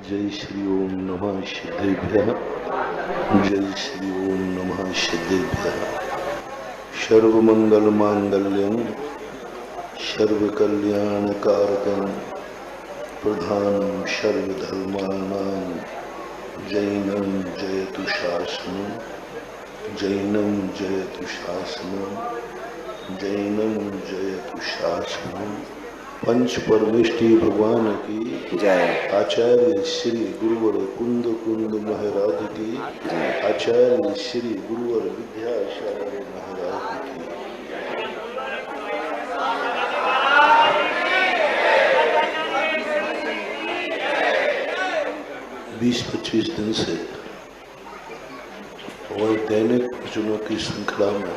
जय श्री ओम नमः सिद्धेभ्यः। जय श्री ओम नमः सिद्धेभ्यः। सर्वमंगल मांगल्यं सर्वकल्याणकारकं प्रधानं सर्वधर्माणां जैनं जयतु शासनं। जैनं जयतु शासनं। जैनं जयतु शासनं। पंच परमेष्टि भगवान की जय। आचार्य श्री गुरुवर कुंद कुंद महाराज की जय। आचार्य श्री गुरुवर विद्यासागर महाराज की। 20-25 दिन से और दैनिक भजनों की श्रृंखला में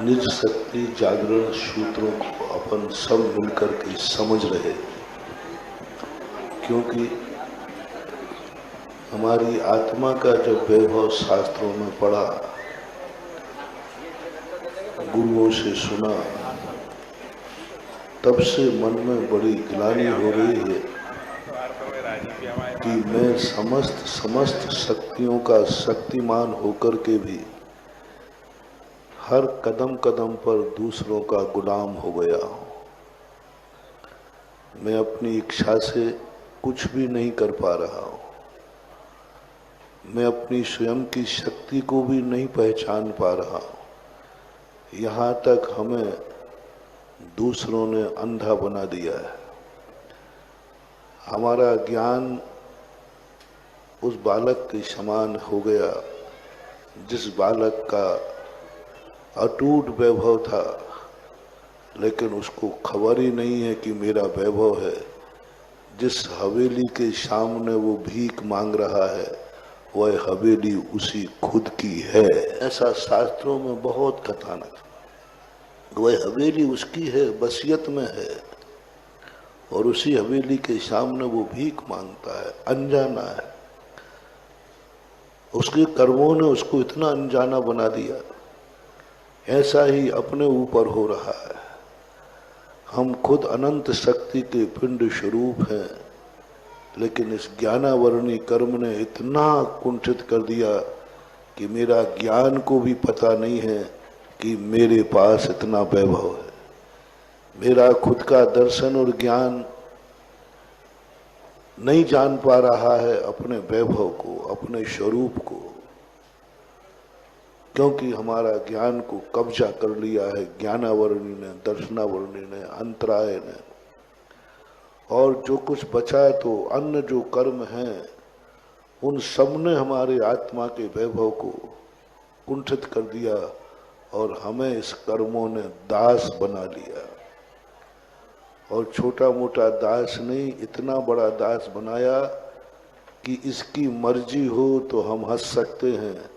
निज शक्ति जागरण सूत्रों को अपन सब मिलकर के समझ रहे, क्योंकि हमारी आत्मा का जब वैभव शास्त्रों में पढ़ा, गुरुओं से सुना, तब से मन में बड़ी ग्लानि हो रही है कि मैं समस्त शक्तियों का शक्तिमान होकर के भी हर कदम कदम पर दूसरों का गुलाम हो गया हूँ। मैं अपनी इच्छा से कुछ भी नहीं कर पा रहा हूँ। मैं अपनी स्वयं की शक्ति को भी नहीं पहचान पा रहा हूँ। यहाँ तक हमें दूसरों ने अंधा बना दिया है। हमारा ज्ञान उस बालक के समान हो गया जिस बालक का अटूट वैभव था, लेकिन उसको खबर ही नहीं है कि मेरा वैभव है। जिस हवेली के सामने वो भीख मांग रहा है, वह हवेली उसी खुद की है। ऐसा शास्त्रों में बहुत कथानक। वह हवेली उसकी है, वसीयत में है, और उसी हवेली के सामने वो भीख मांगता है, अनजाना है। उसके कर्मों ने उसको इतना अनजाना बना दिया। ऐसा ही अपने ऊपर हो रहा है। हम खुद अनंत शक्ति के पिंड स्वरूप हैं, लेकिन इस ज्ञानावरणी कर्म ने इतना कुंठित कर दिया कि मेरा ज्ञान को भी पता नहीं है कि मेरे पास इतना वैभव है। मेरा खुद का दर्शन और ज्ञान नहीं जान पा रहा है अपने वैभव को, अपने स्वरूप को, क्योंकि हमारा ज्ञान को कब्जा कर लिया है ज्ञानावरणी ने, दर्शनावरणी ने, अंतराय ने। और जो कुछ बचा है तो अन्य जो कर्म हैं, उन सब ने हमारे आत्मा के वैभव को कुंठित कर दिया और हमें इस कर्मों ने दास बना लिया। और छोटा मोटा दास नहीं, इतना बड़ा दास बनाया कि इसकी मर्जी हो तो हम हंस सकते हैं,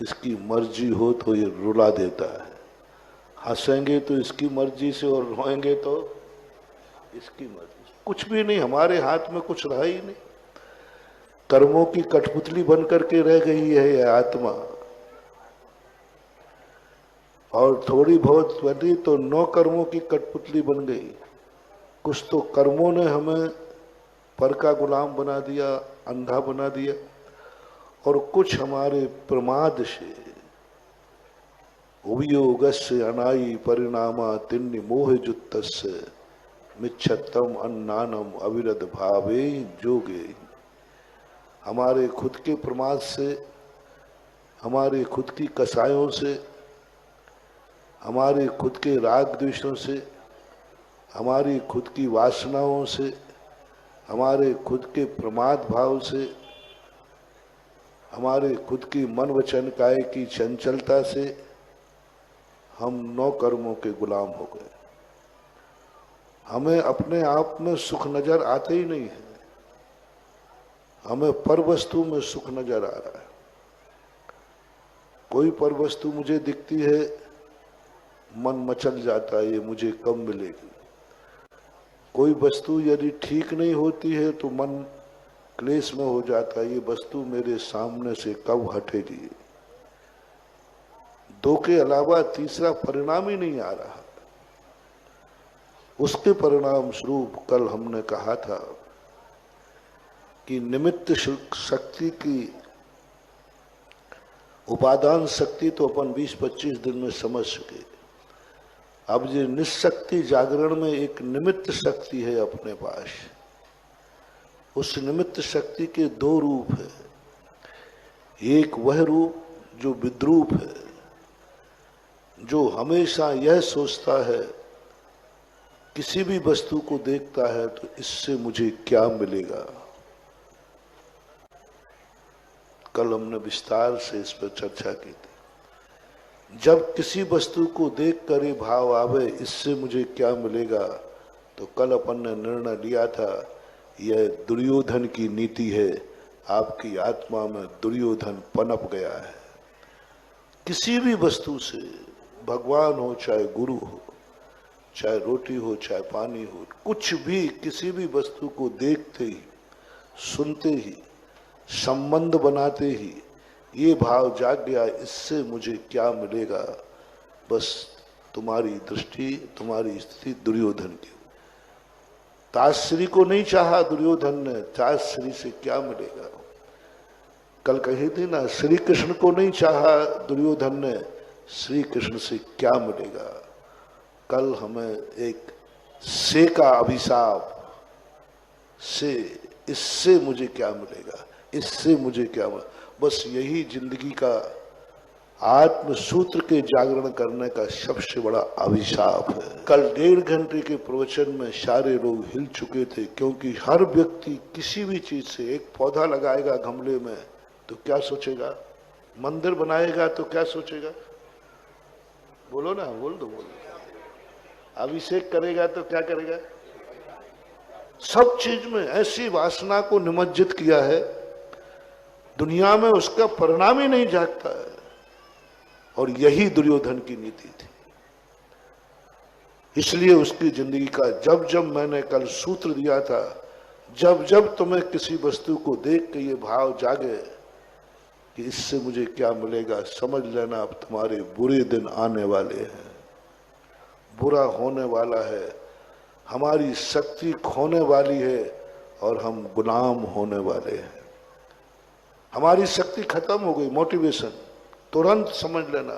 इसकी मर्जी हो तो ये रुला देता है। हंसेंगे तो इसकी मर्जी से और रोएंगे तो इसकी मर्जी से। कुछ भी नहीं, हमारे हाथ में कुछ रहा ही नहीं। कर्मों की कठपुतली बन करके रह गई है यह आत्मा। और थोड़ी बहुत बनी तो 9 कर्मों की कठपुतली बन गई। कुछ तो कर्मों ने हमें पर का गुलाम बना दिया, अंधा बना दिया, और कुछ हमारे प्रमाद से, उवियोगस्य अनायि परिणामा तिन्नि मोहजुत्तस्य मिच्छत्तम अन्नानम अविरत भावे जोगे। हमारे खुद के प्रमाद से, हमारे खुद की कसायों से, हमारे खुद के राग द्वेषों से, हमारी खुद की वासनाओं से, हमारे खुद के प्रमाद भाव से, हमारे खुद की मन वचन काय की चंचलता से हम 9 कर्मों के गुलाम हो गए। हमें अपने आप में सुख नजर आते ही नहीं है। हमें पर वस्तु में सुख नजर आ रहा है। कोई पर वस्तु मुझे दिखती है, मन मचल जाता है, ये मुझे कब मिलेगी। कोई वस्तु यदि ठीक नहीं होती है तो मन क्लेश में हो जाता है, ये वस्तु मेरे सामने से कब हटेगी। 2 के अलावा तीसरा परिणाम ही नहीं आ रहा। उसके परिणाम स्वरूप कल हमने कहा था कि निमित्त शक्ति की उपादान शक्ति तो अपन 20-25 दिन में समझ सके। अब ये निशक्ति जागरण में एक निमित्त शक्ति है अपने पास। उस निमित्त शक्ति के दो रूप है। एक वह रूप जो विद्रूप है, जो हमेशा यह सोचता है, किसी भी वस्तु को देखता है तो इससे मुझे क्या मिलेगा। कल हमने विस्तार से इस पर चर्चा की थी। जब किसी वस्तु को देख कर ये भाव आवे इससे मुझे क्या मिलेगा, तो कल अपन ने निर्णय लिया था यह दुर्योधन की नीति है। आपकी आत्मा में दुर्योधन पनप गया है। किसी भी वस्तु से, भगवान हो चाहे गुरु हो, चाहे रोटी हो चाहे पानी हो, कुछ भी किसी भी वस्तु को देखते ही, सुनते ही, संबंध बनाते ही ये भाव जाग गया इससे मुझे क्या मिलेगा। बस तुम्हारी दृष्टि, तुम्हारी स्थिति दुर्योधन की। ताश्री को नहीं चाहा दुर्योधन ने, ताश्री से क्या मिलेगा। कल कही थी ना, श्री कृष्ण को नहीं चाहा दुर्योधन ने, श्री कृष्ण से क्या मिलेगा। कल हमें एक से का अभिशाप से, इससे मुझे क्या मिलेगा, इससे मुझे क्या मिलेगा। बस यही जिंदगी का आत्म सूत्र के जागरण करने का सबसे बड़ा अभिशाप है। कल 1.5 घंटे के प्रवचन में सारे लोग हिल चुके थे, क्योंकि हर व्यक्ति किसी भी चीज से, एक पौधा लगाएगा गमले में तो क्या सोचेगा, मंदिर बनाएगा तो क्या सोचेगा, बोलो ना, बोल दो, बोलो। अभिषेक करेगा तो क्या करेगा। सब चीज में ऐसी वासना को निमज्जित किया है, दुनिया में उसका परिणाम ही नहीं जागता है। और यही दुर्योधन की नीति थी। इसलिए उसकी जिंदगी का जब जब मैंने कल सूत्र दिया था, जब जब तुम्हें किसी वस्तु को देख के ये भाव जागे कि इससे मुझे क्या मिलेगा, समझ लेना अब तुम्हारे बुरे दिन आने वाले हैं, बुरा होने वाला है, हमारी शक्ति खोने वाली है और हम गुलाम होने वाले हैं। हमारी शक्ति खत्म हो गई, मोटिवेशन तुरंत समझ लेना।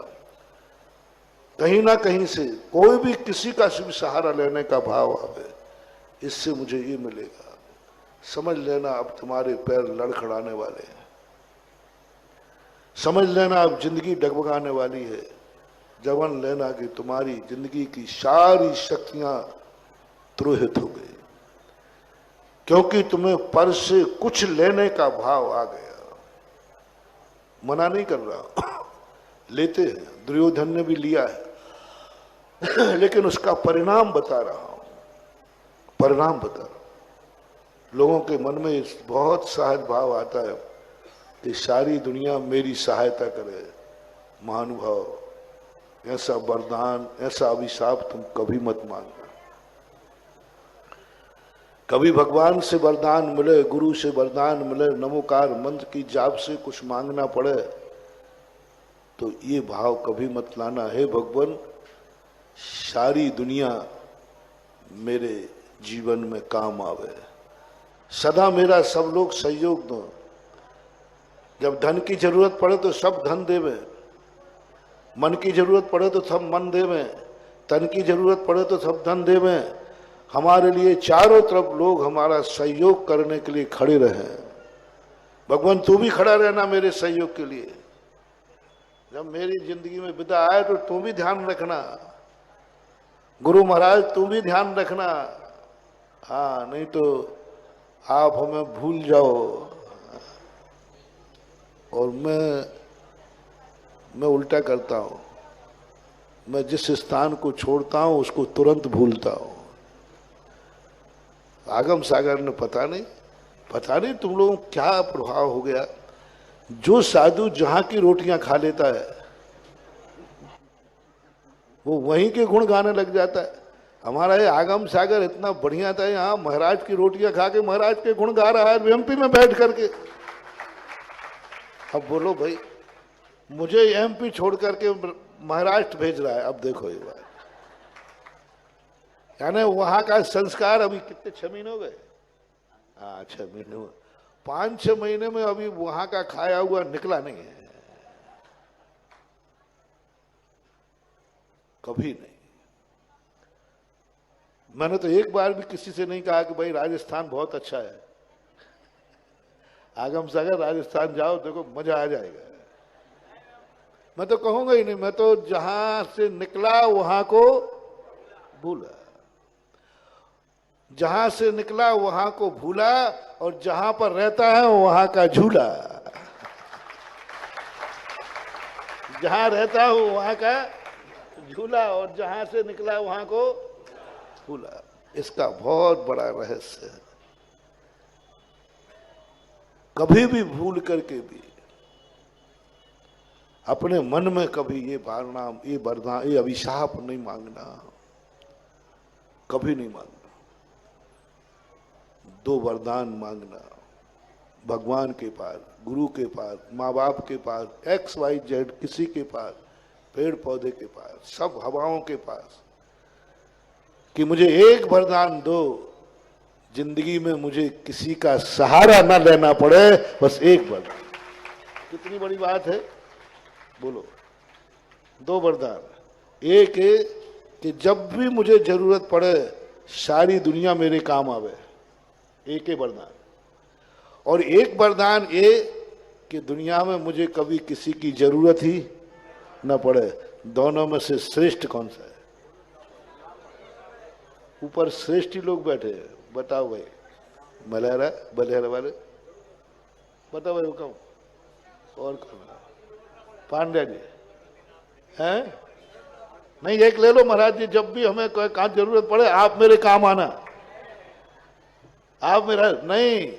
कहीं ना कहीं से कोई भी किसी का भी सहारा लेने का भाव आवे, इससे मुझे ये मिलेगा, समझ लेना अब तुम्हारे पैर लड़खड़ाने वाले हैं। समझ लेना अब जिंदगी डगमगाने वाली है। जवन लेना कि तुम्हारी जिंदगी की सारी शक्तियां द्रोहित हो गई, क्योंकि तुम्हें पर से कुछ लेने का भाव आ गया। मना नहीं कर रहा, लेते हैं, दुर्योधन ने भी लिया है लेकिन उसका परिणाम बता रहा हूं, परिणाम बता रहा हूं। लोगों के मन में बहुत सहज भाव आता है कि सारी दुनिया मेरी सहायता करे। महानुभाव, ऐसा वरदान, ऐसा अभिशाप तुम कभी मत मांगना। कभी भगवान से वरदान मिले, गुरु से वरदान मिले, नमोकार मंत्र की जाप से कुछ मांगना पड़े तो ये भाव कभी मत लाना, हे भगवान सारी दुनिया मेरे जीवन में काम आवे, सदा मेरा सब लोग सहयोग दो। जब धन की जरूरत पड़े तो सब धन देवे, मन की जरूरत पड़े तो सब मन देवे, तन की जरूरत पड़े तो सब धन देवे। हमारे लिए चारों तरफ लोग हमारा सहयोग करने के लिए खड़े रहे। भगवान तू भी खड़ा रहना मेरे सहयोग के लिए। जब मेरी जिंदगी में विदा आए तो तू भी ध्यान रखना, गुरु महाराज तू भी ध्यान रखना। हाँ, नहीं तो आप हमें भूल जाओ और मैं उल्टा करता हूं, मैं जिस स्थान को छोड़ता हूं उसको तुरंत भूलता हूं। आगम सागर ने पता नहीं तुम लोगों को क्या प्रभाव हो गया। जो साधु जहां की रोटियां खा लेता है वो वहीं के गुण गाने लग जाता है। हमारा ये आगम सागर इतना बढ़िया था, यहाँ महाराज की रोटियां खा के महाराज के गुण गा रहा है एमपी में बैठ करके। अब बोलो भाई, मुझे एमपी छोड़ करके महाराष्ट्र भेज रहा है। अब देखो ये बात, यानी वहां का संस्कार अभी कितने 6 महीने हो गए, हाँ 6 महीने हुए, 5-6 महीने में अभी वहां का खाया हुआ निकला नहीं है, कभी नहीं। मैंने तो एक बार भी किसी से नहीं कहा कि भाई राजस्थान बहुत अच्छा है, आगम सागर राजस्थान जाओ देखो मजा आ जाएगा। मैं तो कहूंगा ही नहीं, मैं तो जहां से निकला वहां को भूला, जहां से निकला वहां को भूला, और जहां पर रहता है वहां का झूला। जहां रहता हूं वहां का झूला, और जहां से निकला वहां को भूला। इसका बहुत बड़ा रहस्य है। कभी भी भूल करके भी अपने मन में कभी ये परिणाम, ये वरदान, ये अभिशाप नहीं मांगना, कभी नहीं मांगना। 2 वरदान मांगना, भगवान के पास, गुरु के पास, माँ बाप के पास, XYZ किसी के पास, पेड़ पौधे के पास, सब हवाओं के पास, कि मुझे एक वरदान दो, जिंदगी में मुझे किसी का सहारा ना लेना पड़े, बस एक वरदान। कितनी बड़ी बात है, बोलो। 2 वरदान, एक है कि जब भी मुझे जरूरत पड़े सारी दुनिया मेरे काम आवे, एक ही वरदान। और एक वरदान ये कि दुनिया में मुझे कभी किसी की जरूरत ही न पड़े। दोनों में से श्रेष्ठ कौन सा है? ऊपर श्रेष्ठ ही लोग बैठे हैं, बताओ भाई। मलहरा बलहरा वाले बताओ भाई, वो कौन? और कौन? पांड्या जी हैं? नहीं, एक ले लो महाराज जी, जब भी हमें कोई काम जरूरत पड़े आप मेरे काम आना, आप मेरा नहीं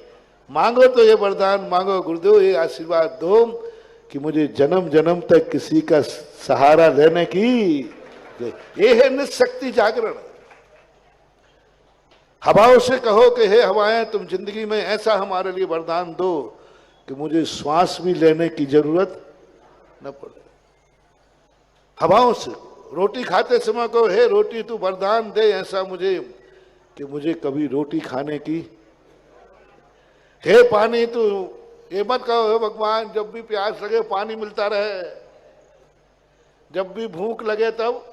मांगो तो ये वरदान मांगो, गुरुदेव ये आशीर्वाद दो कि मुझे जन्म जन्म तक किसी का सहारा लेने की, ये है निशक्ति जागरण। हवाओं से कहो कि हे हवाएं, तुम जिंदगी में ऐसा हमारे लिए वरदान दो कि मुझे श्वास भी लेने की जरूरत न पड़े। हवाओं से रोटी खाते समय कहो, हे रोटी तू वरदान दे ऐसा मुझे कि मुझे कभी रोटी खाने की। हे पानी तू ये मत कहो, हे भगवान जब भी प्यास लगे पानी मिलता रहे, जब भी भूख लगे तब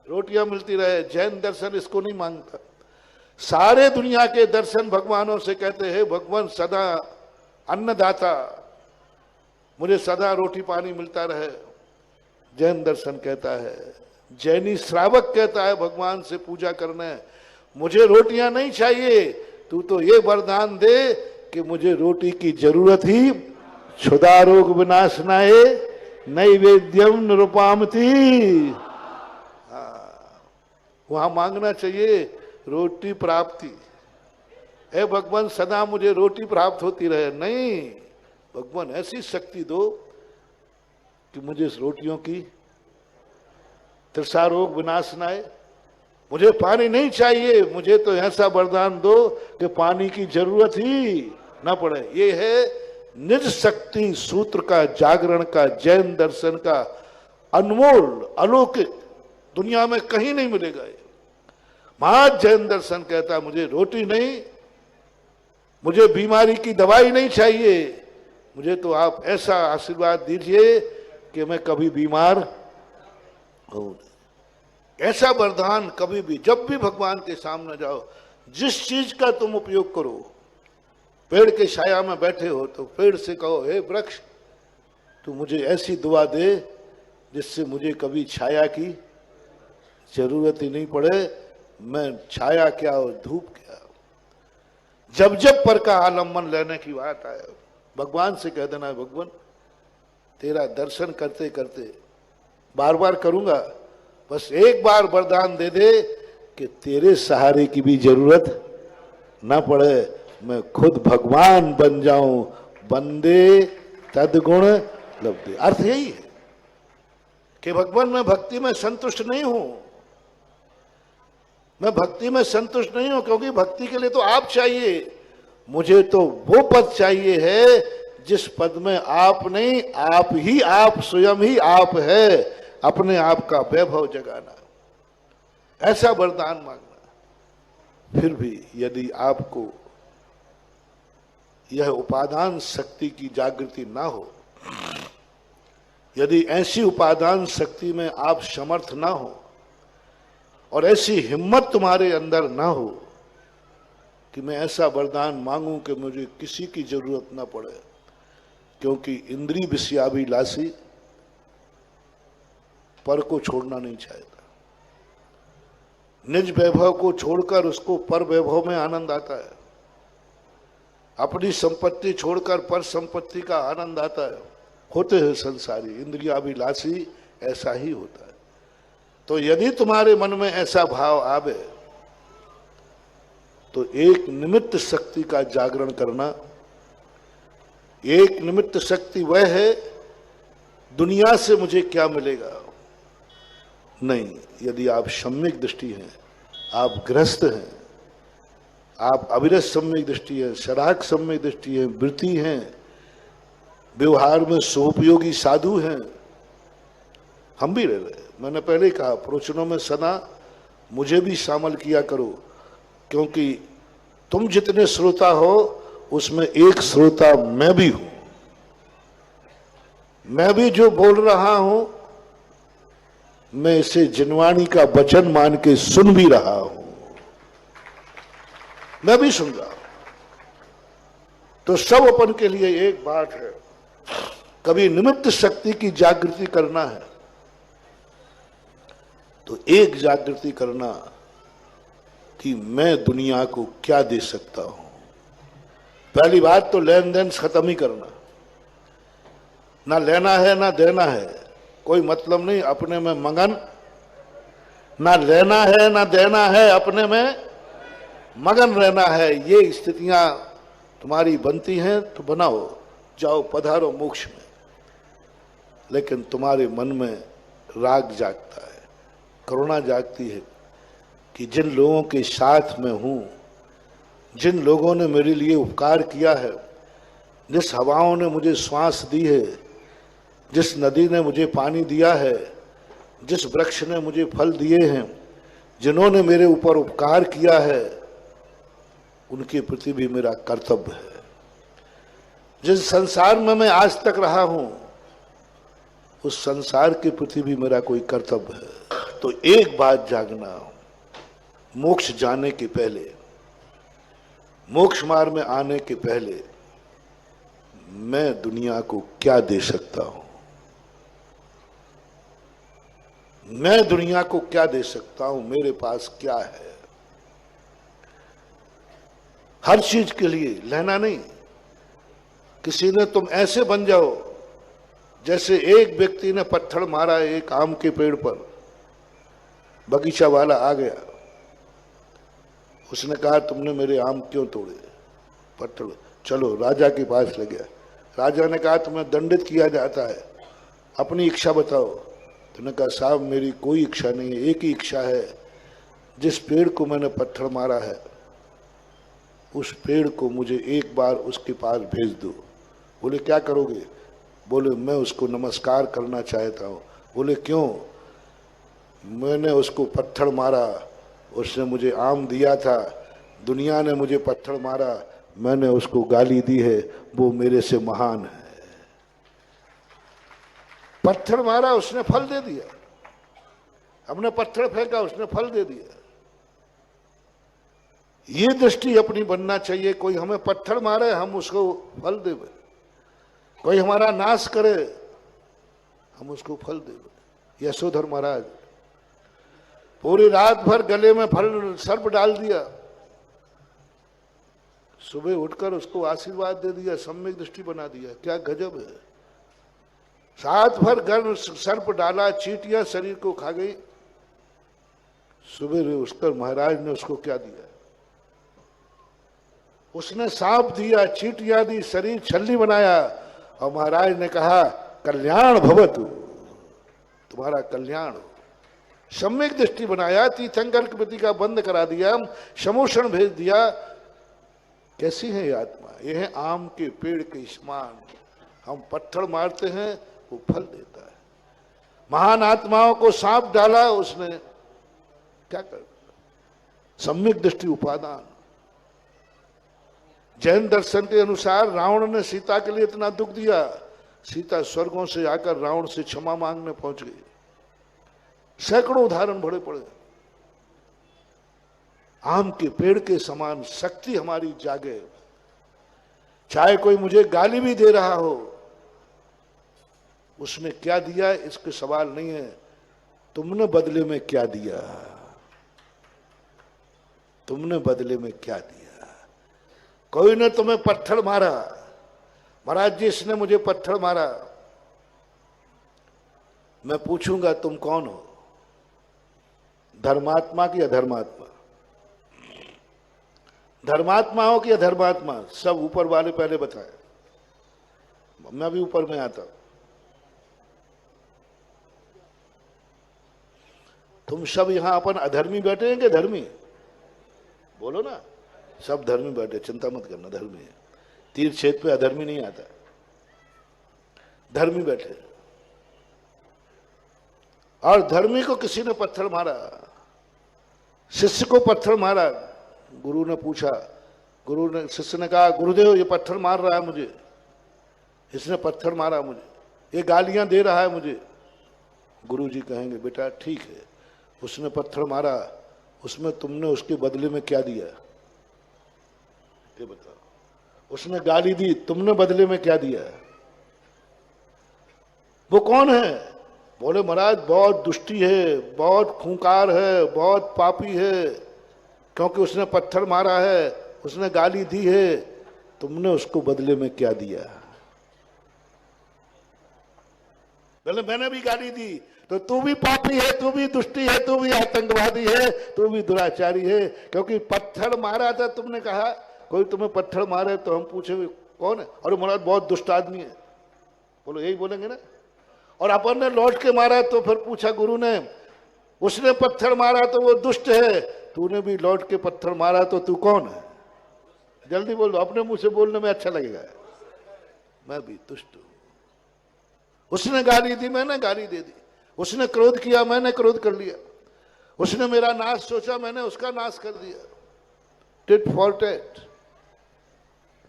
रोटियां मिलती रहे। जैन दर्शन इसको नहीं मांगता। सारे दुनिया के दर्शन भगवानों से कहते हैं, भगवान सदा अन्नदाता, मुझे सदा रोटी पानी मिलता रहे। जैन दर्शन कहता है, जैनी श्रावक कहता है भगवान से पूजा करने, मुझे रोटियां नहीं चाहिए, तू तो ये वरदान दे कि मुझे रोटी की जरूरत ही, क्षुधा रोग विनाशनाय नैवेद्यम निरुपामति। वहां मांगना चाहिए रोटी प्राप्ति। हे भगवान सदा मुझे रोटी प्राप्त होती रहे। नहीं, भगवान ऐसी शक्ति दो कि मुझे इस रोटियों की तृषा रोग विनाशनाय। मुझे पानी नहीं चाहिए, मुझे तो ऐसा वरदान दो कि पानी की जरूरत ही ना पड़े। ये है निज शक्ति सूत्र का, जागरण का, जैन दर्शन का अनमोल अलौकिक, दुनिया में कहीं नहीं मिलेगा। ये महान जैन दर्शन कहता है, मुझे रोटी नहीं, मुझे बीमारी की दवाई नहीं चाहिए, मुझे तो आप ऐसा आशीर्वाद दीजिए कि मैं कभी बीमार हूं। ऐसा वरदान कभी भी, जब भी भगवान के सामने जाओ, जिस चीज का तुम उपयोग करो, पेड़ के छाया में बैठे हो तो पेड़ से कहो, हे वृक्ष तू मुझे ऐसी दुआ दे जिससे मुझे कभी छाया की जरूरत ही नहीं पड़े। मैं छाया क्या हो, धूप क्या हो। जब जब पर का आलम्बन लेने की बात आए, भगवान से कह देना, भगवान तेरा दर्शन करते करते बार बार करूंगा, बस एक बार वरदान दे दे कि तेरे सहारे की भी जरूरत ना पड़े, मैं खुद भगवान बन जाऊं। बंदे तदगुण लब्धे। अर्थ यही है कि भगवान मैं भक्ति में संतुष्ट नहीं हूं, मैं भक्ति में संतुष्ट नहीं हूं, क्योंकि भक्ति के लिए तो आप चाहिए। मुझे तो वो पद चाहिए है जिस पद में आप नहीं, आप स्वयं ही आप है, अपने आप का वैभव जगाना, ऐसा वरदान मांगना। फिर भी यदि आपको यह उपादान शक्ति की जागृति ना हो, यदि ऐसी उपादान शक्ति में आप समर्थ ना हो और ऐसी हिम्मत तुम्हारे अंदर ना हो कि मैं ऐसा वरदान मांगूं कि मुझे किसी की जरूरत ना पड़े, क्योंकि इंद्रिय विषयाभिलाषी पर को छोड़ना नहीं चाहता। निज वैभव को छोड़कर उसको पर वैभव में आनंद आता है, अपनी संपत्ति छोड़कर पर संपत्ति का आनंद आता है। होते हैं संसारी इंद्रियाभिलाषी, ऐसा ही होता है। तो यदि तुम्हारे मन में ऐसा भाव आवे तो एक निमित्त शक्ति का जागरण करना। एक निमित्त शक्ति वह है, दुनिया से मुझे क्या मिलेगा नहीं। यदि आप सम्यक दृष्टि हैं, आप गृहस्थ हैं, आप अविरत सम्यक दृष्टि है, शराक सम्यक दृष्टि है, वृत्ति हैं, व्यवहार में सोपयोगी साधु हैं, हम भी रह रहे। मैंने पहले कहा प्रवचनों में सदा मुझे भी शामिल किया करो, क्योंकि तुम जितने श्रोता हो उसमें एक श्रोता मैं भी हूं। मैं भी जो बोल रहा हूं मैं इसे जिनवाणी का वचन मान के सुन भी रहा हूं, मैं भी सुन रहा हूं। तो सब अपन के लिए एक बात है, कभी निमित्त शक्ति की जागृति करना है तो एक जागृति करना कि मैं दुनिया को क्या दे सकता हूं। पहली बात तो लेन देन खत्म ही करना, ना लेना है ना देना है, कोई मतलब नहीं, अपने में मगन। ना लेना है ना देना है, अपने में मगन रहना है। ये स्थितियां तुम्हारी बनती हैं तो बनाओ, जाओ पधारो मोक्ष में। लेकिन तुम्हारे मन में राग जागता है, करुणा जागती है कि जिन लोगों के साथ में हूं, जिन लोगों ने मेरे लिए उपकार किया है, जिस हवाओं ने मुझे श्वास दी है, जिस नदी ने मुझे पानी दिया है, जिस वृक्ष ने मुझे फल दिए हैं, जिन्होंने मेरे ऊपर उपकार किया है, उनके प्रति भी मेरा कर्तव्य है। जिस संसार में मैं आज तक रहा हूं उस संसार के प्रति भी मेरा कोई कर्तव्य है। तो एक बात जागना, मोक्ष जाने के पहले, मोक्ष मार्ग में आने के पहले मैं दुनिया को क्या दे सकता हूं, मैं दुनिया को क्या दे सकता हूं, मेरे पास क्या है। हर चीज के लिए लेना नहीं। किसी ने तुम ऐसे बन जाओ जैसे एक व्यक्ति ने पत्थर मारा एक आम के पेड़ पर, बगीचा वाला आ गया, उसने कहा तुमने मेरे आम क्यों तोड़े, पत्थर, चलो राजा के पास ले गया। राजा ने कहा तुम्हें दंडित किया जाता है, अपनी इच्छा बताओ। तुमने कहा साहब मेरी कोई इच्छा नहीं है, एक ही इच्छा है, जिस पेड़ को मैंने पत्थर मारा है उस पेड़ को मुझे एक बार उसके पास भेज दो। बोले क्या करोगे? बोले मैं उसको नमस्कार करना चाहता हूँ। बोले क्यों? मैंने उसको पत्थर मारा, उसने मुझे आम दिया था, दुनिया ने मुझे पत्थर मारा, मैंने उसको गाली दी है, वो मेरे से महान है। पत्थर मारा उसने फल दे दिया, हमने पत्थर फेंका उसने फल दे दिया। ये दृष्टि अपनी बनना चाहिए। कोई हमें पत्थर मारे हम उसको फल देवे, कोई हमारा नाश करे हम उसको फल देवे। यशोधर महाराज पूरी रात भर गले में फल सर्प डाल दिया, सुबह उठकर उसको आशीर्वाद दे दिया, सम्यक दृष्टि बना दिया। क्या गजब है। रात भर गर्म सर्प डाला, चींटियां शरीर को खा गई। सुबह उठकर महाराज ने उसको क्या दिया? उसने सांप दिया, चींटियां दी, शरीर छल्ली बनाया और महाराज ने कहा कल्याण भवतु, तुम्हारा कल्याण हो। सम्यक दृष्टि बनाया, तीर्थंकर की प्रति का बंद करा दिया, समोषण भेज दिया। कैसी है ये आत्मा? ये है आम के पेड़ के समान। हम पत्थर मारते हैं वो फल देता है। महान आत्माओं को सांप डाला उसने, क्या कर? सम्यक दृष्टि उपादान। जैन दर्शन के अनुसार रावण ने सीता के लिए इतना दुख दिया, सीता स्वर्गों से आकर रावण से क्षमा मांगने पहुंच गई। सैकड़ों उदाहरण बड़े पड़े। आम के पेड़ के समान शक्ति हमारी जागे। चाहे कोई मुझे गाली भी दे रहा हो, उसने क्या दिया इसके सवाल नहीं है, तुमने बदले में क्या दिया, तुमने बदले में क्या दिया। कोई ने तुम्हें पत्थर मारा, महाराज जी इसने मुझे पत्थर मारा, मैं पूछूंगा तुम कौन हो, धर्मात्मा की अधर्मात्मा, धर्मात्मा हो कि अधर्मात्मा। सब ऊपर वाले पहले बताए, मैं भी ऊपर में आता। तुम सब यहां अपन अधर्मी बैठे हैं कि धर्मी? बोलो ना, सब धर्मी बैठे, चिंता मत करना, धर्मी है। तीर्थ क्षेत्र पे अधर्मी नहीं आता, धर्मी बैठे। और धर्मी को किसी ने पत्थर मारा, शिष्य को पत्थर मारा। गुरु ने पूछा, गुरु ने, शिष्य ने कहा गुरुदेव ये पत्थर मार रहा है मुझे, इसने पत्थर मारा मुझे, ये गालियां दे रहा है मुझे। गुरु जी कहेंगे बेटा ठीक है, उसने पत्थर मारा, उसमें तुमने उसके बदले में क्या दिया, ये बताओ। उसने गाली दी, तुमने बदले में क्या दिया। वो कौन है? बोले महाराज बहुत दुष्टी है, बहुत खूंखार है, बहुत पापी है, क्योंकि उसने पत्थर मारा है, उसने गाली दी है, तुमने उसको बदले में क्या दिया। बोले मैंने भी गाली दी, तो तू भी पापी है, तू भी दुष्टी है, तू भी आतंकवादी है, तू भी दुराचारी है, क्योंकि पत्थर मारा था। तुमने कहा कोई तुम्हें पत्थर मारे तो हम पूछे कौन है, और महाराज बहुत दुष्ट आदमी है, बोलो यही बोलेंगे ना। और अपन ने लौट के मारा तो फिर पूछा गुरु ने, उसने पत्थर मारा तो वो दुष्ट है, तूने भी लौट के पत्थर मारा तो तू कौन है? जल्दी बोल दो, अपने मुंह से बोलने में अच्छा लगेगा। मैं भी दुष्ट हूं। उसने गाली दी, मैंने गाली दे दी। उसने क्रोध किया, मैंने क्रोध कर लिया। उसने मेरा नाश सोचा, मैंने उसका नाश कर दिया। टिट फॉर टैट,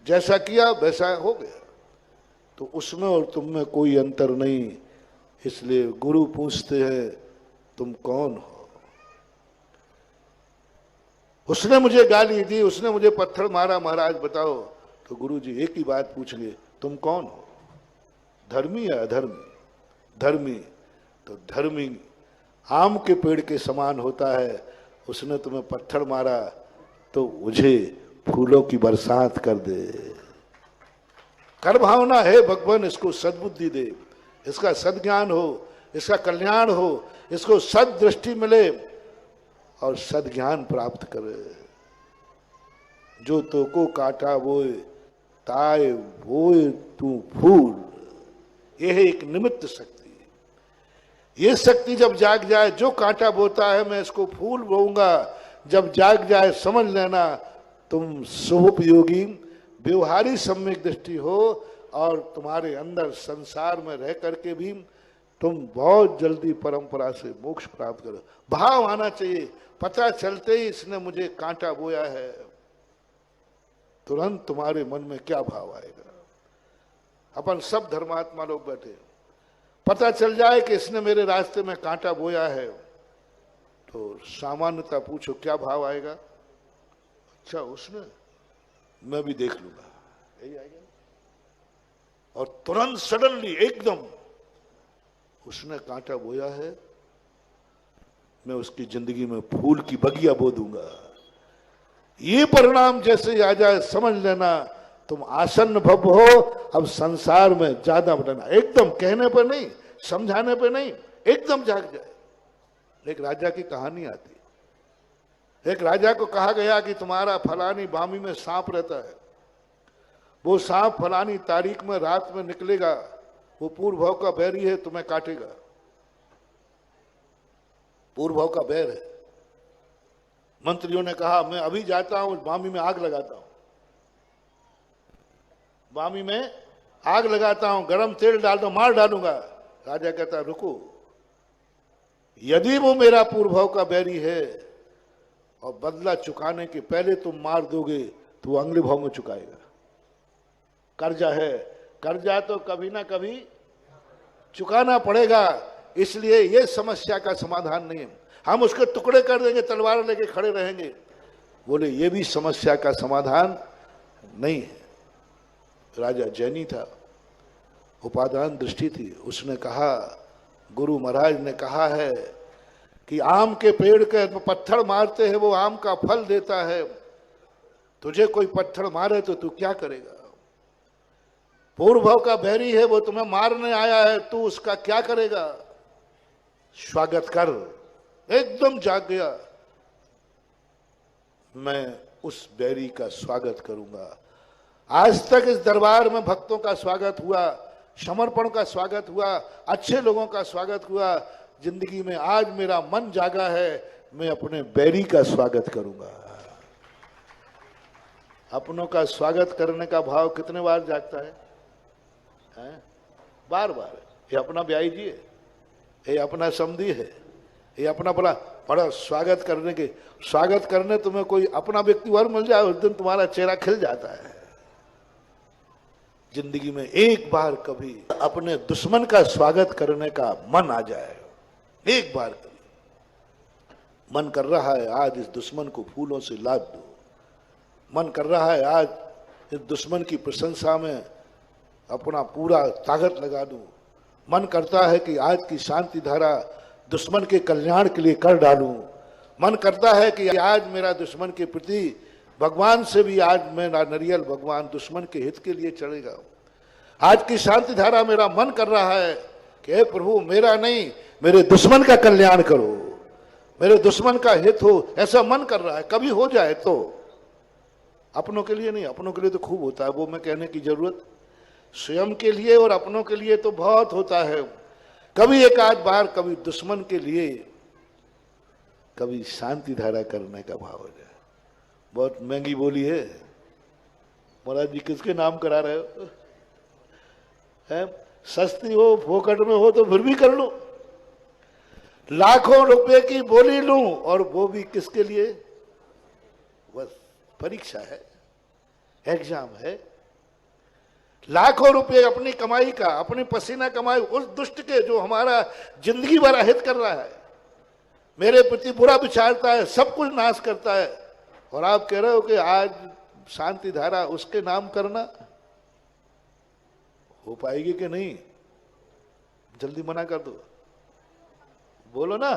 जैसा किया वैसा हो गया। तो उसमें और तुम में कोई अंतर नहीं। इसलिए गुरु पूछते हैं तुम कौन हो। उसने मुझे गाली दी, उसने मुझे पत्थर मारा, महाराज बताओ। तो गुरु जी एक ही बात पूछेंगे, तुम कौन हो, धर्मी या अधर्मी? धर्मी, तो धर्मी आम के पेड़ के समान होता है। उसने तुम्हें पत्थर मारा तो मुझे फूलों की बरसात कर दे। कर भावना है भगवान, इसको सद्बुद्धि दे, इसका सद्ज्ञान हो, इसका कल्याण हो, इसको सद्दृष्टि मिले और सद्ज्ञान प्राप्त करे। जो तो को काटा बोए ताए बोए तू फूल, यह है एक निमित्त शक्ति। ये शक्ति जब जाग जाए, जो कांटा बोता है मैं इसको फूल बोऊंगा, जब जाग जाए समझ लेना तुम शुभोपयोगी व्यवहारी सम्यक दृष्टि हो, और तुम्हारे अंदर संसार में रह करके भी तुम बहुत जल्दी परंपरा से मोक्ष प्राप्त करो। भाव आना चाहिए, पता चलते ही इसने मुझे कांटा बोया है, तुरंत तुम्हारे मन में क्या भाव आएगा। अपन सब धर्मात्मा लोग बैठे, पता चल जाए कि इसने मेरे रास्ते में कांटा बोया है, तो सामान्यता पूछो क्या भाव आएगा। अच्छा उसने, मैं भी देख लूंगा, यही आएगा। और तुरंत सडनली एकदम उसने कांटा बोया है, मैं उसकी जिंदगी में फूल की बगिया बो दूंगा। ये परिणाम जैसे आ जाए समझ लेना तुम आसन्न भव हो। अब संसार में ज्यादा बढ़ना, एकदम कहने पर नहीं, समझाने पर नहीं, एकदम जाग जाए। एक राजा की कहानी आती, एक राजा को कहा गया कि तुम्हारा फलानी बामी में सांप रहता है, वो सांप फलानी तारीख में रात में निकलेगा, वो पूर्व भाव का बैरी है, तुम्हें काटेगा। पूर्व भाव का बैर है। मंत्रियों ने कहा मैं अभी जाता हूं, बामी में आग लगाता हूं, बामी में आग लगाता हूं, गरम तेल डाल दो, मार डालूंगा। राजा कहता रुको, यदि वो मेरा पूर्व भाव का बैरी है और बदला चुकाने के पहले तुम मार दोगे तू अगले भाव में चुकाएगा। कर्जा है, कर्जा तो कभी ना कभी चुकाना पड़ेगा, इसलिए ये समस्या का समाधान नहीं है हम उसके टुकड़े कर देंगे, तलवार लेके खड़े रहेंगे। बोले ये भी समस्या का समाधान नहीं है। राजा जैनी था, उपादान दृष्टि थी, उसने कहा, गुरु महाराज ने कहा है कि आम के पेड़ के पत्थर मारते हैं वो आम का फल देता है, तुझे कोई पत्थर मारे तो तू क्या करेगा? पूर्व भाव का बैरी है, वो तुम्हें मारने आया है, तू उसका क्या करेगा? स्वागत कर। एकदम जाग गया, मैं उस बैरी का स्वागत करूंगा। आज तक इस दरबार में भक्तों का स्वागत हुआ, समर्पण का स्वागत हुआ, अच्छे लोगों का स्वागत हुआ। जिंदगी में आज मेरा मन जागा है, मैं अपने बैरी का स्वागत करूंगा। अपनों का स्वागत करने का भाव कितने बार जागता है? बार बार। ये अपना ब्याई जी है, ये अपना समधी है, ये अपना बड़ा स्वागत करने तुम्हें कोई अपना व्यक्ति और मिल जाए, उस दिन तुम्हारा चेहरा खिल जाता है। जिंदगी में एक बार कभी अपने दुश्मन का स्वागत करने का मन आ जाए, एक बार कभी मन कर रहा है आज इस दुश्मन को फूलों से लाद दो, मन कर रहा है आज इस दुश्मन की प्रशंसा में अपना पूरा ताकत लगा दूं, मन करता है कि आज की शांति धारा दुश्मन के कल्याण के लिए कर डालूं, मन करता है कि आज मेरा दुश्मन के प्रति भगवान से भी आज मेरा नरियल भगवान दुश्मन के हित के लिए चढ़ेगा। आज की शांति धारा मेरा मन कर रहा है कि हे प्रभु मेरा नहीं मेरे दुश्मन का कल्याण करो, मेरे दुश्मन का हित हो, ऐसा मन कर रहा है। कभी हो जाए तो, अपनों के लिए नहीं, अपनों के लिए तो खूब होता है, वो मैं कहने की जरूरत, स्वयं के लिए और अपनों के लिए तो बहुत होता है। कभी एक आध बार कभी दुश्मन के लिए कभी शांति धारा करने का भाव हो जाए। बहुत महंगी बोली है महाराज जी, किसके नाम करा रहे हो? है सस्ती हो फोकट में हो तो फिर भी कर लो, लाखों रुपए की बोली लूं और वो भी किसके लिए? बस परीक्षा है, एग्जाम है। लाखों रुपए अपनी कमाई का, अपनी पसीना कमाई उस दुष्ट के जो हमारा जिंदगी भर हित कर रहा है, मेरे प्रति बुरा विचारता है, सब कुछ नाश करता है, और आप कह रहे हो कि आज शांति धारा उसके नाम करना हो पाएगी कि नहीं? जल्दी मना कर दो, बोलो ना।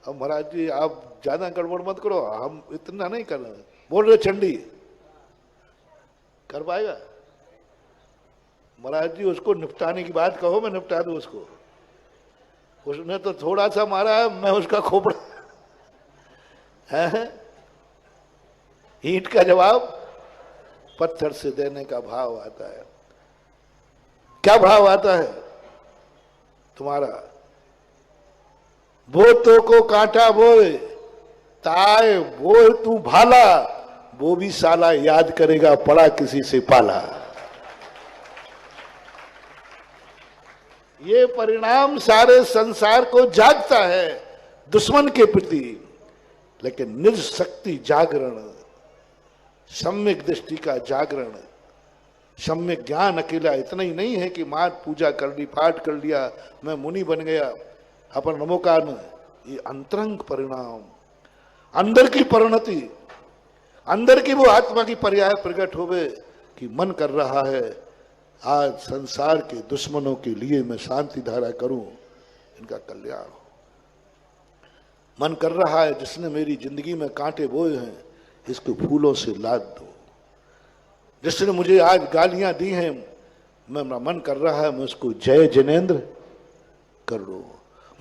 अब महाराज जी आप ज्यादा गड़बड़ मत करो, हम इतना नहीं कर रहे। बोल रहे चंडी कर पाएगा? महाराज जी उसको निपटाने की बात कहो, मैं निपटा दूं उसको। उसने तो थोड़ा सा मारा है, मैं उसका खोपड़ा है। ईंट का जवाब पत्थर से देने का भाव आता है। क्या भाव आता है तुम्हारा? बोतों को कांटा बोए ताए बोए तू भाला, वो भी साला याद करेगा पड़ा किसी से पाला। ये परिणाम सारे संसार को जागता है दुश्मन के प्रति, लेकिन निज शक्ति जागरण, सम्यक दृष्टि का जागरण, सम्यक ज्ञान अकेला इतना ही नहीं है कि मां पूजा कर ली, पाठ कर लिया, मैं मुनि बन गया, अपन नमोकार। ये अंतरंग परिणाम, अंदर की परिणति, अंदर की वो आत्मा की पर्याय प्रकट होवे कि मन कर रहा है आज संसार के दुश्मनों के लिए मैं शांति धारा करूं, इनका कल्याण हो। मन कर रहा है जिसने मेरी जिंदगी में कांटे बोए हैं इसको फूलों से लाद दो, जिसने मुझे आज गालियां दी हैं, मेरा मन कर रहा है मैं उसको जय जिनेंद्र कर लो।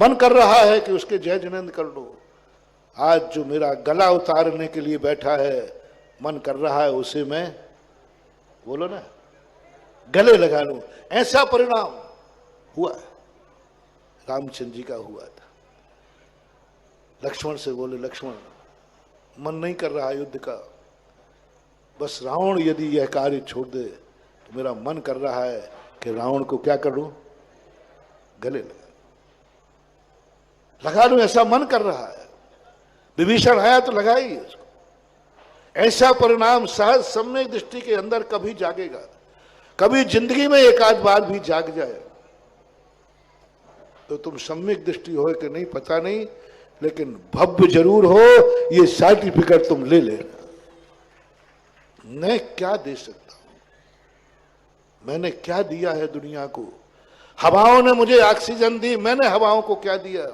मन कर रहा है कि उसके जय जिनेंद्र कर लो। आज जो मेरा गला उतारने के लिए बैठा है, मन कर रहा है उसे मैं, बोलो ना, गले लगा लूं। ऐसा परिणाम हुआ, रामचंद्र जी का हुआ था। लक्ष्मण से बोले, लक्ष्मण मन नहीं कर रहा युद्ध का, बस रावण यदि यह कार्य छोड़ दे तो मेरा मन कर रहा है कि रावण को क्या कर लूं, गले लगा लूं, ऐसा मन कर रहा है। विभीषण आया तो लगाई उसको, ऐसा परिणाम सहज सम्यक दृष्टि के अंदर कभी जागेगा, कभी जिंदगी में एक आध बार भी जाग जाए तो तुम सम्यक दृष्टि हो कि नहीं पता नहीं, लेकिन भव्य जरूर हो, ये सर्टिफिकेट तुम ले लेना। मैं क्या दे सकता हूं, मैंने क्या दिया है दुनिया को? हवाओं ने मुझे ऑक्सीजन दी, मैंने हवाओं को क्या दिया?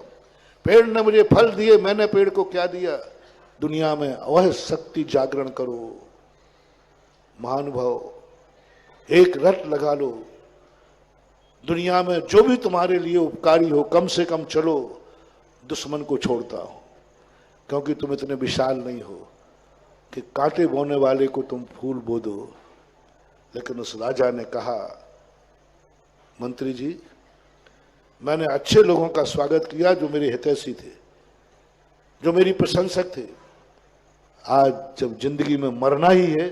पेड़ ने मुझे फल दिए, मैंने पेड़ को क्या दिया? दुनिया में वह शक्ति जागरण करो महानुभाव, एक रट लगा लो, दुनिया में जो भी तुम्हारे लिए उपकारी हो कम से कम चलो, दुश्मन को छोड़ता हो, क्योंकि तुम इतने विशाल नहीं हो कि कांटे बोने वाले को तुम फूल बो दो। लेकिन उस राजा ने कहा, मंत्री जी मैंने अच्छे लोगों का स्वागत किया जो मेरे हितैषी थे, जो मेरी प्रशंसक थे। आज जब जिंदगी में मरना ही है,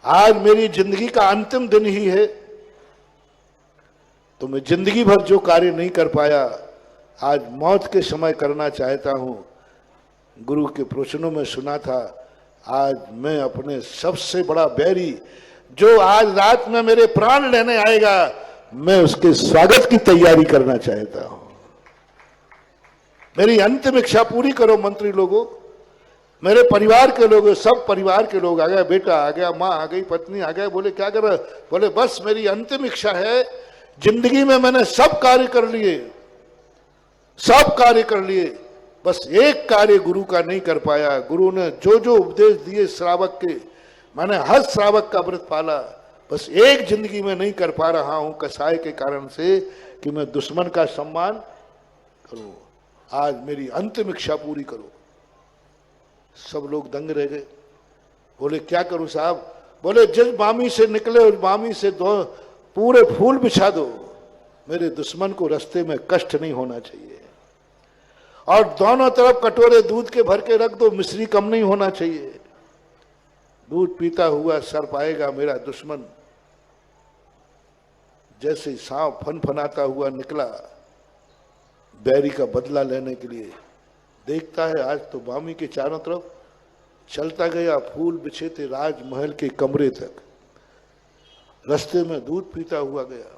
आज मेरी जिंदगी का अंतिम दिन ही है, तो मैं जिंदगी भर जो कार्य नहीं कर पाया आज मौत के समय करना चाहता हूं। गुरु के प्रवचनों में सुना था, आज मैं अपने सबसे बड़ा बैरी जो आज रात में मेरे प्राण लेने आएगा, मैं उसके स्वागत की तैयारी करना चाहता हूं। मेरी अंतिम इच्छा पूरी करो मंत्री लोगों, मेरे परिवार के लोग, सब परिवार के लोग आ गए, बेटा आ गया, माँ आ गई, पत्नी आ गए। बोले क्या कर रहे? बोले बस मेरी अंतिम इच्छा है, जिंदगी में मैंने सब कार्य कर लिए, सब कार्य कर लिए, बस एक कार्य गुरु का नहीं कर पाया। गुरु ने जो जो उपदेश दिए श्रावक के, मैंने हर श्रावक का व्रत पाला, बस एक जिंदगी में नहीं कर पा रहा हूं कसाय के कारण से कि मैं दुश्मन का सम्मान करूं। आज मेरी अंतिम इच्छा पूरी करो। सब लोग दंग रह गए। बोले क्या करूं साहब? बोले जिस बामी से निकले उस बामी से दो पूरे फूल बिछा दो, मेरे दुश्मन को रास्ते में कष्ट नहीं होना चाहिए, और दोनों तरफ कटोरे दूध के भर के रख दो, मिश्री कम नहीं होना चाहिए। दूध पीता हुआ सर पाएगा मेरा दुश्मन। जैसे ही सांप फनफनाता हुआ निकला बैरी का बदला लेने के लिए, देखता है आज तो बामी के चारों तरफ चलता गया, फूल बिछे थे राजमहल के कमरे तक, रास्ते में दूध पीता हुआ गया।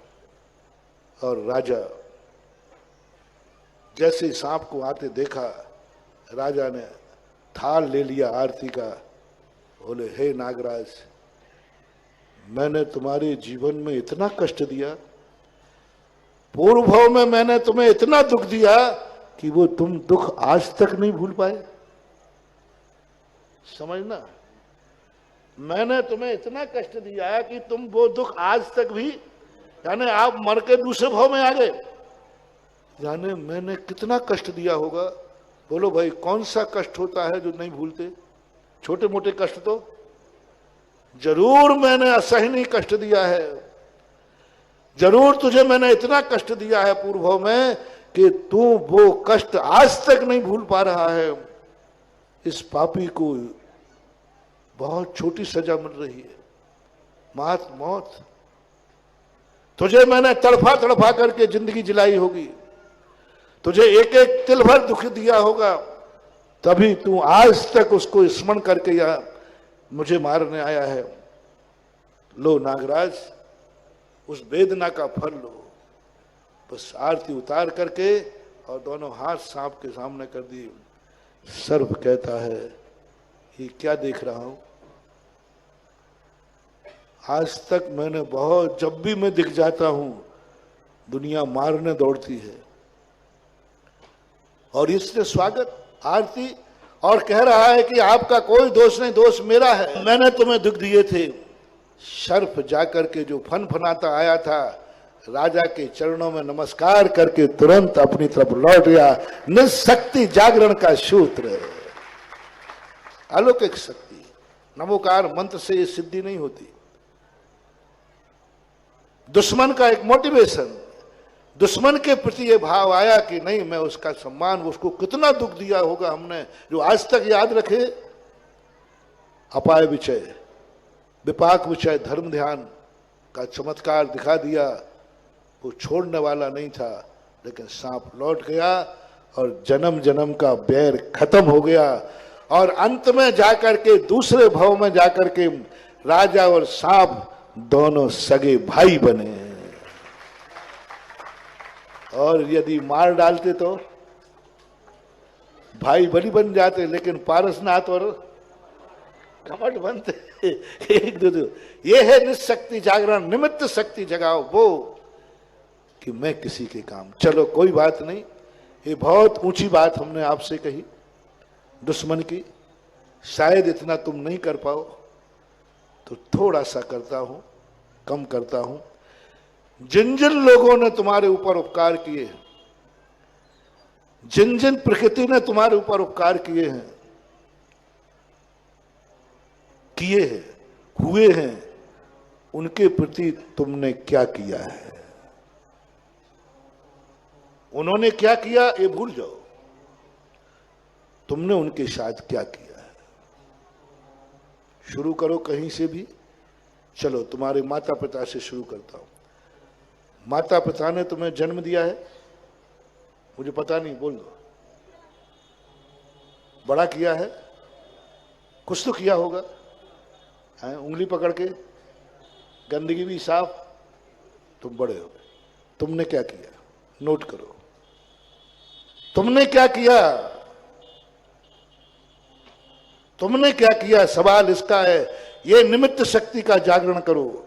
और राजा जैसे ही सांप को आते देखा, राजा ने थाल ले लिया आरती का। बोले हे नागराज, मैंने तुम्हारे जीवन में इतना कष्ट दिया, पूर्व भाव में मैंने तुम्हें इतना दुख दिया कि वो तुम दुख आज तक नहीं भूल पाए। समझना, मैंने तुम्हें इतना कष्ट दिया कि तुम वो दुख आज तक भी, यानी आप मर के दूसरे भाव में आ गए। जाने मैंने कितना कष्ट दिया होगा। बोलो भाई कौन सा कष्ट होता है जो नहीं भूलते? छोटे मोटे कष्ट तो जरूर मैंने असहनीय कष्ट दिया है, जरूर तुझे मैंने इतना कष्ट दिया है पूर्व भाव में कि तू वो कष्ट आज तक नहीं भूल पा रहा है। इस पापी को बहुत छोटी सजा मिल रही है, मात मौत। तुझे मैंने तड़फा तड़फा करके जिंदगी जिलाई होगी, तुझे एक एक तिल भर दुख दिया होगा, तभी तू आज तक उसको स्मरण करके या मुझे मारने आया है। लो नागराज, उस वेदना का फल लो। बस आरती उतार करके और दोनों हाथ सांप के सामने कर दिए। सर्प कहता है ये क्या देख रहा हूं? आज तक मैंने बहुत, जब भी मैं दिख जाता हूं दुनिया मारने दौड़ती है, और इसने स्वागत आरती और कह रहा है कि आपका कोई दोष नहीं, दोष मेरा है, मैंने तुम्हें दुख दिए थे। सर्प जाकर के जो फनफनाता आया था, राजा के चरणों में नमस्कार करके तुरंत अपनी तरफ लौट गया। निशक्ति जागरण का सूत्र, अलौकिक शक्ति। नमोकार मंत्र से ये सिद्धि नहीं होती। दुश्मन का एक मोटिवेशन, दुश्मन के प्रति ये भाव आया कि नहीं मैं उसका सम्मान, उसको कितना दुख दिया होगा हमने, जो आज तक याद रखे। अपाय विचय, विपाक विचय, धर्म ध्यान का चमत्कार दिखा दिया। वो छोड़ने वाला नहीं था, लेकिन सांप लौट गया और जन्म जन्म का बैर खत्म हो गया। और अंत में जाकर के दूसरे भव में जाकर के राजा और सांप दोनों सगे भाई बने। और यदि मार डालते तो भाई बलि बन जाते, लेकिन पारसनाथ और कमट बनते एक दूसरे। ये है निशक्ति जागरण, निमित्त शक्ति जगाओ वो कि मैं किसी के काम। चलो कोई बात नहीं, ये बहुत ऊंची बात हमने आपसे कही दुश्मन की, शायद इतना तुम नहीं कर पाओ तो थोड़ा सा करता हूं, कम करता हूं। जिन जिन लोगों ने तुम्हारे ऊपर उपकार किए, जिन जिन प्रकृति ने तुम्हारे ऊपर उपकार किए हैं, हुए हैं, उनके प्रति तुमने क्या किया है? उन्होंने क्या किया ये भूल जाओ, तुमने उनके साथ क्या किया है। शुरू करो कहीं से भी। चलो तुम्हारे माता पिता से शुरू करता हूं। माता पिता ने तुम्हें जन्म दिया है? मुझे पता नहीं, बोल दो। बड़ा किया है? कुछ तो किया होगा, है? उंगली पकड़ के, गंदगी भी साफ, तुम बड़े हो गए। तुमने क्या किया? नोट करो, तुमने क्या किया? तुमने क्या किया? सवाल इसका है। ये निमित्त शक्ति का जागरण करो।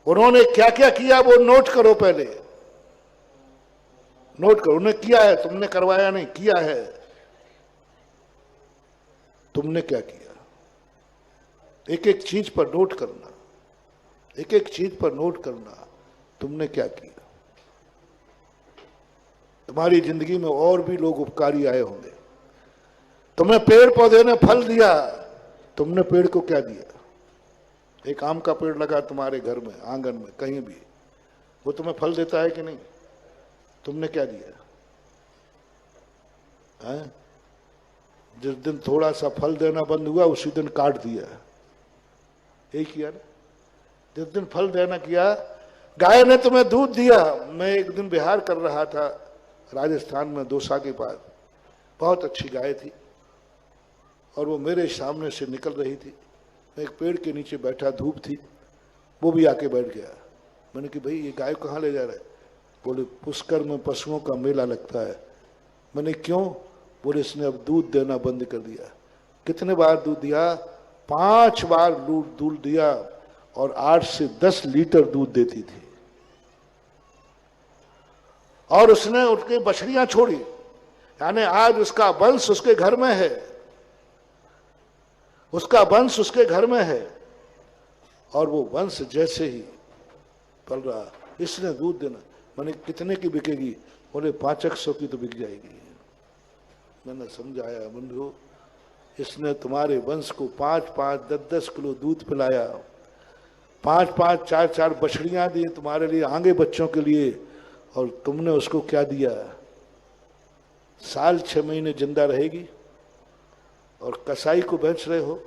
उन्होंने क्या क्या किया वो नोट करो, पहले नोट करो। उन्होंने किया है, तुमने करवाया नहीं, किया है। तुमने क्या किया? एक एक चीज पर नोट करना, एक एक चीज पर नोट करना, तुमने क्या किया। तुम्हारी जिंदगी में और भी लोग उपकारी आए होंगे। तुम्हें पेड़ पौधे ने फल दिया, तुमने पेड़ को क्या दिया? एक आम का पेड़ लगा तुम्हारे घर में, आंगन में, कहीं भी, वो तुम्हें फल देता है कि नहीं? तुमने क्या दिया है? जिस दिन थोड़ा सा फल देना बंद हुआ उसी दिन काट दिया। यही किया ना? जिस दिन फल देना किया, गाय ने तुम्हें दूध दिया। मैं एक दिन बिहार कर रहा था, राजस्थान में, दौसा के पास। बहुत अच्छी गाय थी और वो मेरे सामने से निकल रही थी। मैं एक पेड़ के नीचे बैठा, धूप थी, वो भी आके बैठ गया। मैंने कि भाई ये गाय कहाँ ले जा रहा है? बोले पुष्कर में पशुओं का मेला लगता है। मैंने क्यों? बोले इसने अब दूध देना बंद कर दिया। कितने बार दूध दिया? 5 बार दूध दिया और 8 से 10 लीटर दूध देती थी। और उसने उसके बछड़ियां छोड़ी, यानी आज उसका वंश उसके घर में है, उसका वंश उसके घर में है। और वो वंश जैसे ही पल रहा, इसने दूध देना। मैंने कितने की बिकेगी? बोले 500 की तो बिक जाएगी। मैंने समझाया, बंधु इसने तुम्हारे वंश को 5-5, 10-10 किलो दूध पिलाया, 5-5, 4-4 बछड़ियां दी तुम्हारे लिए, आगे बच्चों के लिए, और तुमने उसको क्या दिया? साल 6 महीने जिंदा रहेगी और कसाई को बेच रहे हो।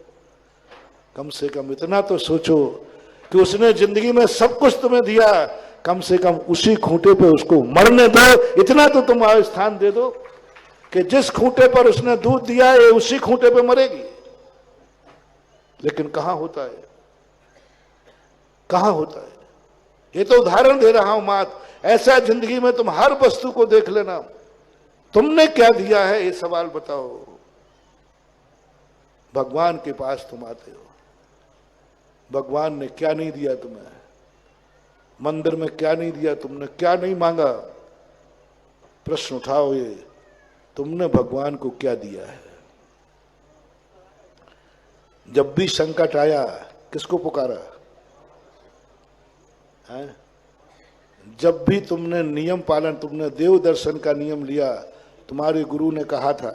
कम से कम इतना तो सोचो कि उसने जिंदगी में सब कुछ तुम्हें दिया, कम से कम उसी खूंटे पे उसको मरने दो। इतना तो तुम स्थान दे दो कि जिस खूंटे पर उसने दूध दिया है उसी खूंटे पे मरेगी। लेकिन कहां होता है? कहां होता है? ये तो उदाहरण दे रहा हूं मात। ऐसा जिंदगी में तुम हर वस्तु को देख लेना, तुमने क्या दिया है ये सवाल बताओ। भगवान के पास तुम आते हो, भगवान ने क्या नहीं दिया तुम्हें? मंदिर में क्या नहीं दिया तुमने? क्या नहीं मांगा? प्रश्न उठाओ, ये तुमने भगवान को क्या दिया है? जब भी संकट आया किसको पुकारा है? जब भी तुमने नियम पालन, तुमने देव दर्शन का नियम लिया, तुम्हारे गुरु ने कहा था,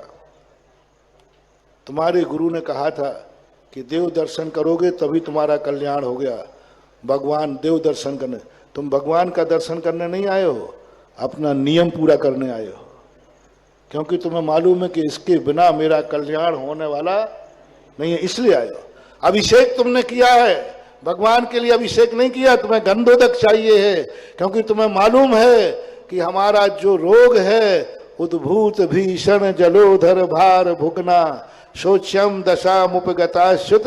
तुम्हारे गुरु ने कहा था कि देव दर्शन करोगे तभी तुम्हारा कल्याण हो गया। भगवान देव दर्शन करने, तुम भगवान का दर्शन करने नहीं आए हो, अपना नियम पूरा करने आए हो, क्योंकि तुम्हें मालूम है कि इसके बिना मेरा कल्याण होने वाला नहीं है, इसलिए आए हो। अभिषेक तुमने किया है, भगवान के लिए अभिषेक नहीं किया, तुम्हें गंधोदक चाहिए है, क्योंकि तुम्हें मालूम है कि हमारा जो रोग है, उद्भूत भीषण जलोधर भार भुगना, शोच्यम दशा मुपगता श्रुत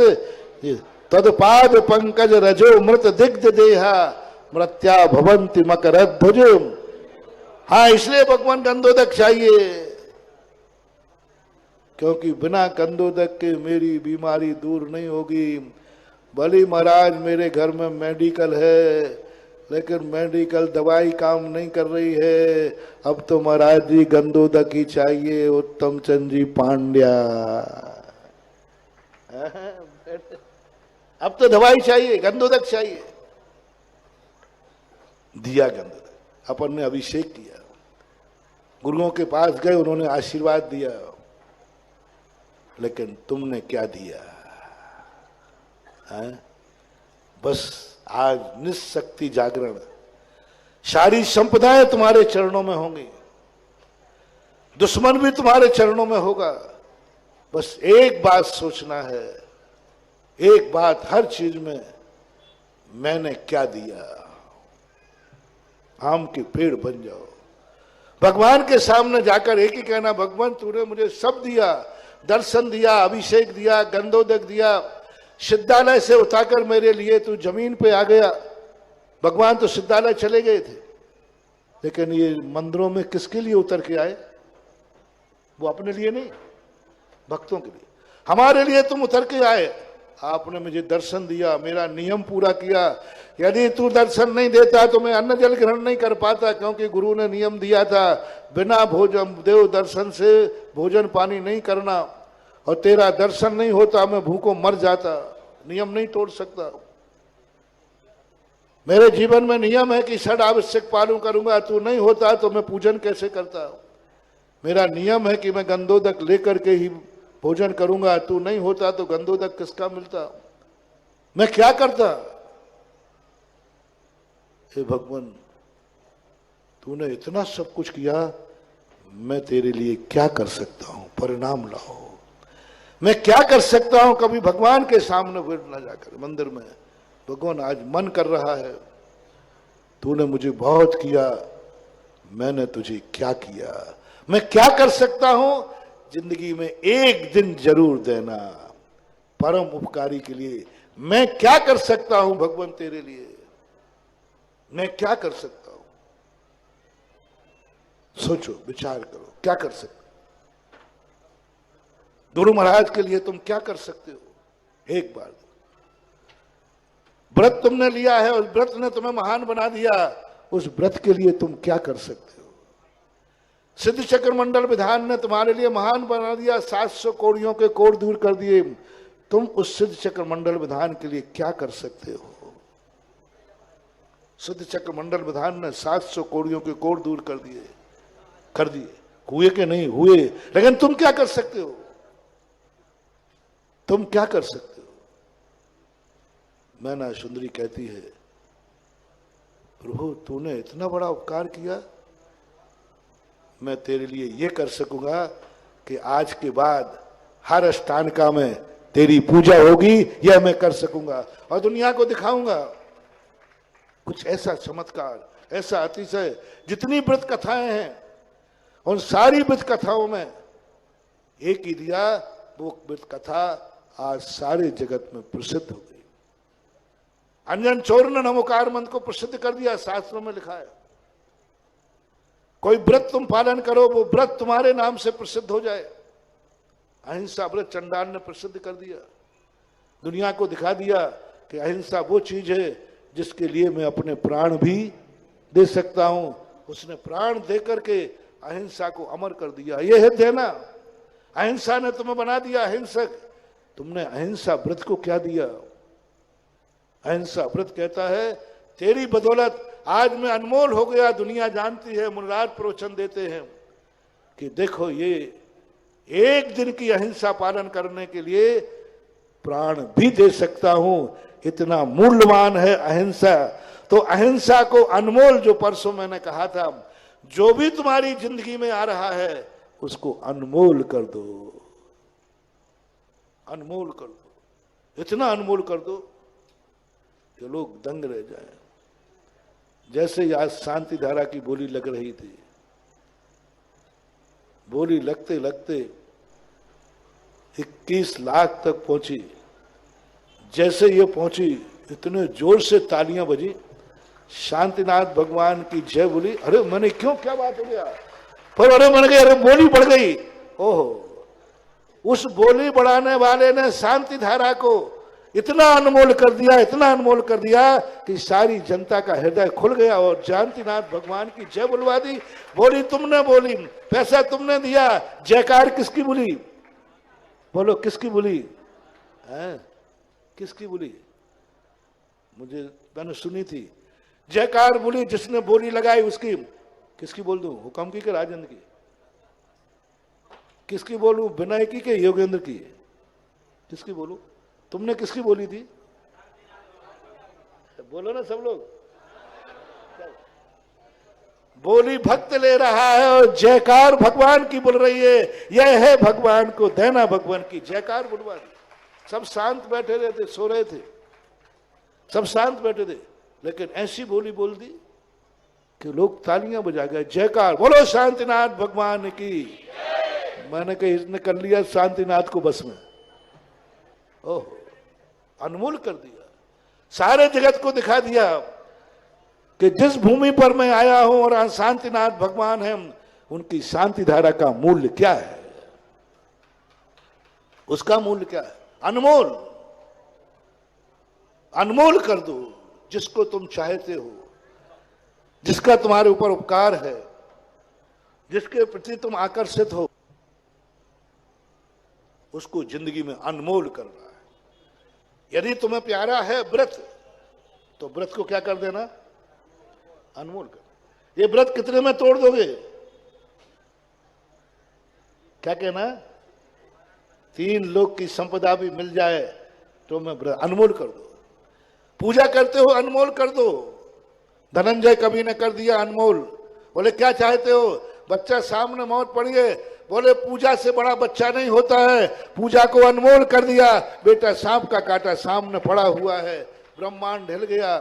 तदपाद पंकज रजो मृत दिग्ध देहा मृत्या भवंति मकरध्वज। हाँ, इसलिए भगवान गंधोदक चाहिए, क्योंकि बिना गंधोदक के मेरी बीमारी दूर नहीं होगी। भले महाराज मेरे घर में मेडिकल है, लेकिन मेडिकल दवाई काम नहीं कर रही है। अब तो महाराज जी गंधोदक ही चाहिए, उत्तम चंद जी पांड्या। अब तो दवाई चाहिए, गंधोदक चाहिए। दिया गंधोदक, अपन ने अभिषेक किया, गुरुओं के पास गए, उन्होंने आशीर्वाद दिया, लेकिन तुमने क्या दिया है? बस आज निशक्ति जागरण, सारी संपदाएं तुम्हारे चरणों में होंगी, दुश्मन भी तुम्हारे चरणों में होगा। बस एक बात सोचना है, एक बात हर चीज में, मैंने क्या दिया। आम के पेड़ बन जाओ, भगवान के सामने जाकर एक ही कहना, भगवान तूने मुझे सब दिया, दर्शन दिया, अभिषेक दिया, गंधोदक दिया, सिद्धालय से उठाकर मेरे लिए तू जमीन पे आ गया। भगवान तो सिद्धालय चले गए थे, लेकिन ये मंदिरों में किसके लिए उतर के आए? वो अपने लिए नहीं, भक्तों के लिए, हमारे लिए तुम उतर के आए। आपने मुझे दर्शन दिया, मेरा नियम पूरा किया। यदि तू दर्शन नहीं देता तो मैं अन्न जल ग्रहण नहीं कर पाता, क्योंकि गुरु ने नियम दिया था बिना भोजन देव दर्शन से भोजन पानी नहीं करना, और तेरा दर्शन नहीं होता मैं भूखों मर जाता। नियम नहीं तोड़ सकता। मेरे जीवन में नियम है कि षड आवश्यक पालन करूंगा, तू नहीं होता तो मैं पूजन कैसे करता। मेरा नियम है कि मैं गंधोदक लेकर के ही भोजन करूंगा, तू नहीं होता तो गंधोदक किसका मिलता, मैं क्या करता। हे भगवान, तूने इतना सब कुछ किया, मैं तेरे लिए क्या कर सकता हूं, परिणाम लाओ। मैं क्या कर सकता हूं, कभी भगवान के सामने फिर न जाकर मंदिर में, भगवान आज मन कर रहा है, तूने मुझे बहुत किया, मैंने तुझे क्या किया, मैं क्या कर सकता हूं। जिंदगी में एक दिन जरूर देना परम उपकारी के लिए। मैं क्या कर सकता हूं भगवान तेरे लिए, मैं क्या कर सकता हूं। सोचो, विचार करो, क्या कर सकते गुरु महाराज के लिए, तुम क्या कर सकते हो। एक बार व्रत तुमने लिया है, उस व्रत ने तुम्हें महान बना दिया, उस व्रत के लिए तुम क्या कर सकते हो। सिद्ध चक्र मंडल विधान ने तुम्हारे लिए महान बना दिया, 700 कोड़ियों के कोड़ दूर कर दिए, तुम उस सिद्ध चक्र मंडल विधान के लिए क्या कर सकते हो। सिद्ध चक्र मंडल विधान ने 700 कोड़ियों के कोड़ दूर कर दिए, हुए के नहीं हुए, लेकिन तुम क्या कर सकते हो, तुम क्या कर सकते हो। मैना सुंदरी कहती है, प्रभु तूने इतना बड़ा उपकार किया, मैं तेरे लिए ये कर सकूंगा कि आज के बाद हर अष्टांगा में तेरी पूजा होगी, यह मैं कर सकूंगा और दुनिया को दिखाऊंगा। कुछ ऐसा चमत्कार, ऐसा अतिशय, जितनी व्रत कथाएं हैं उन सारी व्रत कथाओं में एक ही दिया, वो व्रत कथा आज सारे जगत में प्रसिद्ध हो गई। अंजन चोर ने नमोकार मंत्र को प्रसिद्ध कर दिया, शास्त्रों में लिखा है। कोई व्रत तुम पालन करो, वो व्रत तुम्हारे नाम से प्रसिद्ध हो जाए। अहिंसा व्रत चंडाल ने प्रसिद्ध कर दिया, दुनिया को दिखा दिया कि अहिंसा वो चीज है जिसके लिए मैं अपने प्राण भी दे सकता हूं। उसने प्राण दे करके अहिंसा को अमर कर दिया। यह है देना। अहिंसा ने तुम्हें बना दिया अहिंसक। तुमने अहिंसा व्रत को क्या दिया। अहिंसा व्रत कहता है, तेरी बदौलत आज मैं अनमोल हो गया। दुनिया जानती है, मुनराज प्रवचन देते हैं कि देखो ये एक दिन की अहिंसा पालन करने के लिए प्राण भी दे सकता हूं, इतना मूल्यवान है अहिंसा। तो अहिंसा को अनमोल, जो परसों मैंने कहा था, जो भी तुम्हारी जिंदगी में आ रहा है उसको अनमोल कर दो, अनमोल कर दो, इतना अनमोल कर दो कि लोग दंग रह जाएं। जैसे आज शांति धारा की बोली लग रही थी, बोली लगते लगते 21 लाख तक पहुंची। जैसे ये पहुंची इतने जोर से तालियां बजी, शांतिनाथ भगवान की जय बोली। अरे मैंने क्यों, क्या बात हो गया? पर अरे मैंने कहा अरे बोली बढ़ गई। ओहो, उस बोली बढ़ाने वाले ने शांति धारा को इतना अनमोल कर दिया, इतना अनमोल कर दिया कि सारी जनता का हृदय खुल गया और शांतिनाथ भगवान की जय बुलवा दी। बोली तुमने बोली, पैसा तुमने दिया, जयकार किसकी बोली? बोलो किसकी बोली है? किसकी बोली? मुझे, मैंने सुनी थी। जयकार बोली जिसने बोली लगाई उसकी। किसकी बोल दूं? हुक्म की कि राजेंद्र की? किसकी बोलूं? विनय की के योगेंद्र की? किसकी बोलूं? तुमने किसकी बोली थी? बोलो ना सब लोग। बोली भक्त ले रहा है और जयकार भगवान की बोल रही है। यह है भगवान को देना, भगवान की जयकार बुलवा दी। सब शांत बैठे रहते, सो रहे थे, सब शांत बैठे थे, लेकिन ऐसी बोली बोल दी कि लोग तालियां बजा गए, जयकार बोलो शांतिनाथ भगवान की। मैंने कहा इसने कर लिया शांतिनाथ को बस में। ओह, अनमोल कर दिया, सारे जगत को दिखा दिया कि जिस भूमि पर मैं आया हूं और शांतिनाथ भगवान है, उनकी शांति धारा का मूल्य क्या है, उसका मूल्य क्या है? अनमोल, अनमोल कर दो जिसको तुम चाहते हो, जिसका तुम्हारे ऊपर उपकार है, जिसके प्रति तुम आकर्षित हो, उसको जिंदगी में अनमोल करना है। यदि तुम्हें प्यारा है व्रत, तो व्रत को क्या कर देना? अनमोल कर। ये व्रत कितने में तोड़ दोगे? क्या कहना? 3 लोक की संपदा भी मिल जाए तो मैं व्रत अनमोल कर दो। पूजा करते हो, अनमोल कर दो। धनंजय कवि ने कर दिया अनमोल। बोले क्या चाहते हो? बच्चा सामने मौत पड़ी है, बोले पूजा से बड़ा बच्चा नहीं होता है। पूजा को अनमोल कर दिया। बेटा सांप का काटा सामने पड़ा हुआ है, ब्रह्मांड हिल गया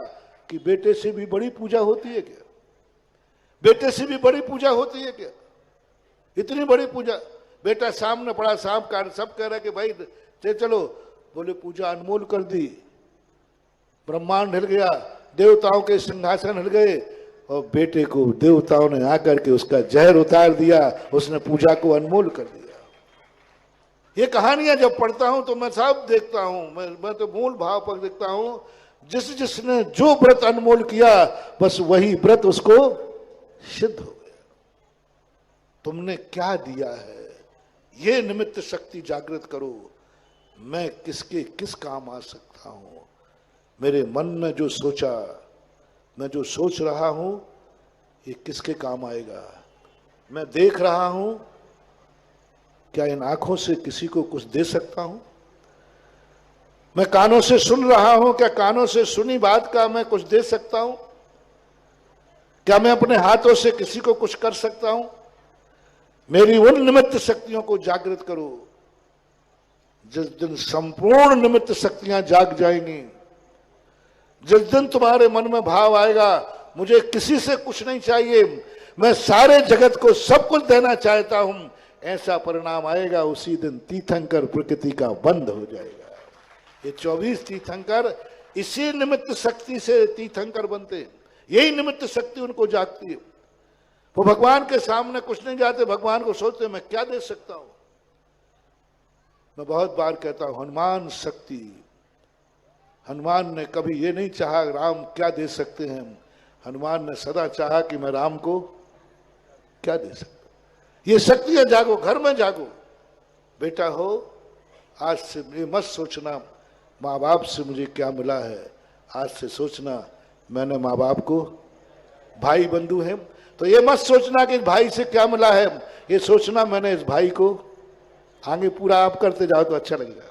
कि बेटे से भी बड़ी पूजा होती है क्या? बेटे से भी बड़ी पूजा होती है क्या? इतनी बड़ी पूजा। बेटा सामने पड़ा, सांप काट, सब कह रहे कि भाई चलो। बोले पूजा अनमोल कर दी, ब्रह्मांड हिल गया, देवताओं के सिंहासन हिल गए, और बेटे को देवताओं ने आकर के उसका जहर उतार दिया। उसने पूजा को अनमोल कर दिया। ये कहानियां जब पढ़ता हूं तो मैं सब देखता हूं, मैं तो मूल भाव पर देखता हूं। जिसने जो व्रत अनमोल किया, बस वही व्रत उसको सिद्ध हो गया। तुमने क्या दिया है, ये निमित्त शक्ति जागृत करो। मैं किसके किस काम आ सकता हूं? मेरे मन में जो सोचा, मैं जो सोच रहा हूं, ये किसके काम आएगा? मैं देख रहा हूं, क्या इन आंखों से किसी को कुछ दे सकता हूं? मैं कानों से सुन रहा हूं, क्या कानों से सुनी बात का मैं कुछ दे सकता हूं? क्या मैं अपने हाथों से किसी को कुछ कर सकता हूं? मेरी उन निमित्त शक्तियों को जागृत करो। जिस दिन संपूर्ण निमित्त शक्तियां जाग जाएंगी, जिस दिन तुम्हारे मन में भाव आएगा मुझे किसी से कुछ नहीं चाहिए, मैं सारे जगत को सब कुछ देना चाहता हूं, ऐसा परिणाम आएगा, उसी दिन तीर्थंकर प्रकृति का बंद हो जाएगा। ये 24 तीर्थंकर इसी निमित्त शक्ति से तीर्थंकर बनते हैं। यही निमित्त शक्ति उनको जागती है। वो भगवान के सामने कुछ नहीं जाते, भगवान को सोचते मैं क्या दे सकता हूं। मैं बहुत बार कहता हूं हनुमान शक्ति, हनुमान ने कभी ये नहीं चाहा राम क्या दे सकते हैं, हनुमान ने सदा चाहा कि मैं राम को क्या दे सकता। ये शक्तियां जागो, घर में जागो। बेटा हो, आज से ये मत सोचना माँ बाप से मुझे क्या मिला है, आज से सोचना मैंने माँ बाप को, भाई बंधु है तो ये मत सोचना कि भाई से क्या मिला है, ये सोचना मैंने इस भाई को, आगे पूरा आप करते जाओ तो अच्छा लगेगा।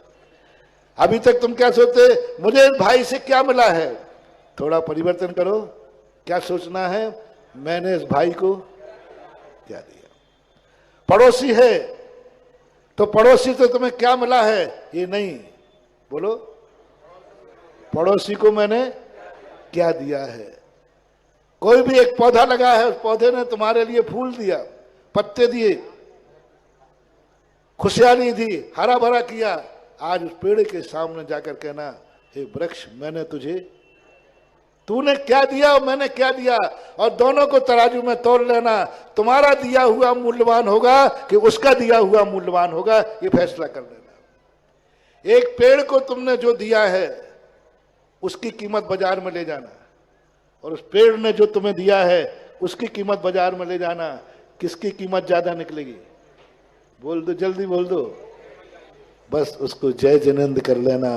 अभी तक तुम क्या सोचते, मुझे इस भाई से क्या मिला है, थोड़ा परिवर्तन करो। क्या सोचना है, मैंने इस भाई को क्या दिया। पड़ोसी है तो पड़ोसी तो तुम्हें क्या मिला है, ये नहीं बोलो, पड़ोसी को मैंने क्या दिया है। कोई भी एक पौधा लगा है, उस पौधे ने तुम्हारे लिए फूल दिया, पत्ते दिए। खुशहाली दी, हरा भरा किया। आज उस पेड़ के सामने जाकर कहना, हे वृक्ष, मैंने तुझे, तूने क्या दिया और मैंने क्या दिया, और दोनों को तराजू में तोल लेना। तुम्हारा दिया हुआ मूल्यवान होगा कि उसका दिया हुआ मूल्यवान होगा, ये फैसला कर लेना। एक पेड़ को तुमने जो दिया है उसकी कीमत बाजार में ले जाना, और उस पेड़ ने जो तुम्हें दिया है उसकी कीमत बाजार में ले जाना। किसकी कीमत ज्यादा निकलेगी? बोल दो, जल्दी बोल दो। बस उसको जय जिनेंद्र कर लेना।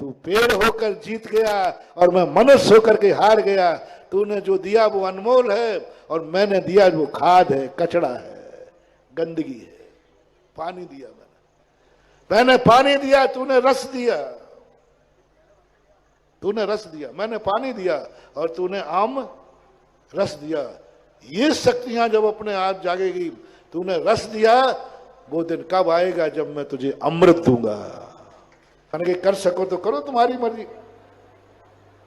तू पेड़ होकर जीत गया और मैं मनुष्य होकर के हार गया। तूने जो दिया वो अनमोल है और मैंने दिया वो खाद है, कचड़ा है, गंदगी है। पानी दिया मैंने पानी दिया, तूने रस दिया। तूने रस दिया, मैंने पानी दिया और तूने आम रस दिया। ये शक्तियां जब अपने आप जागेगी, तूने रस दिया, वो दिन कब आएगा जब मैं तुझे अमृत दूंगा। कि कर सको तो करो, तुम्हारी मर्जी।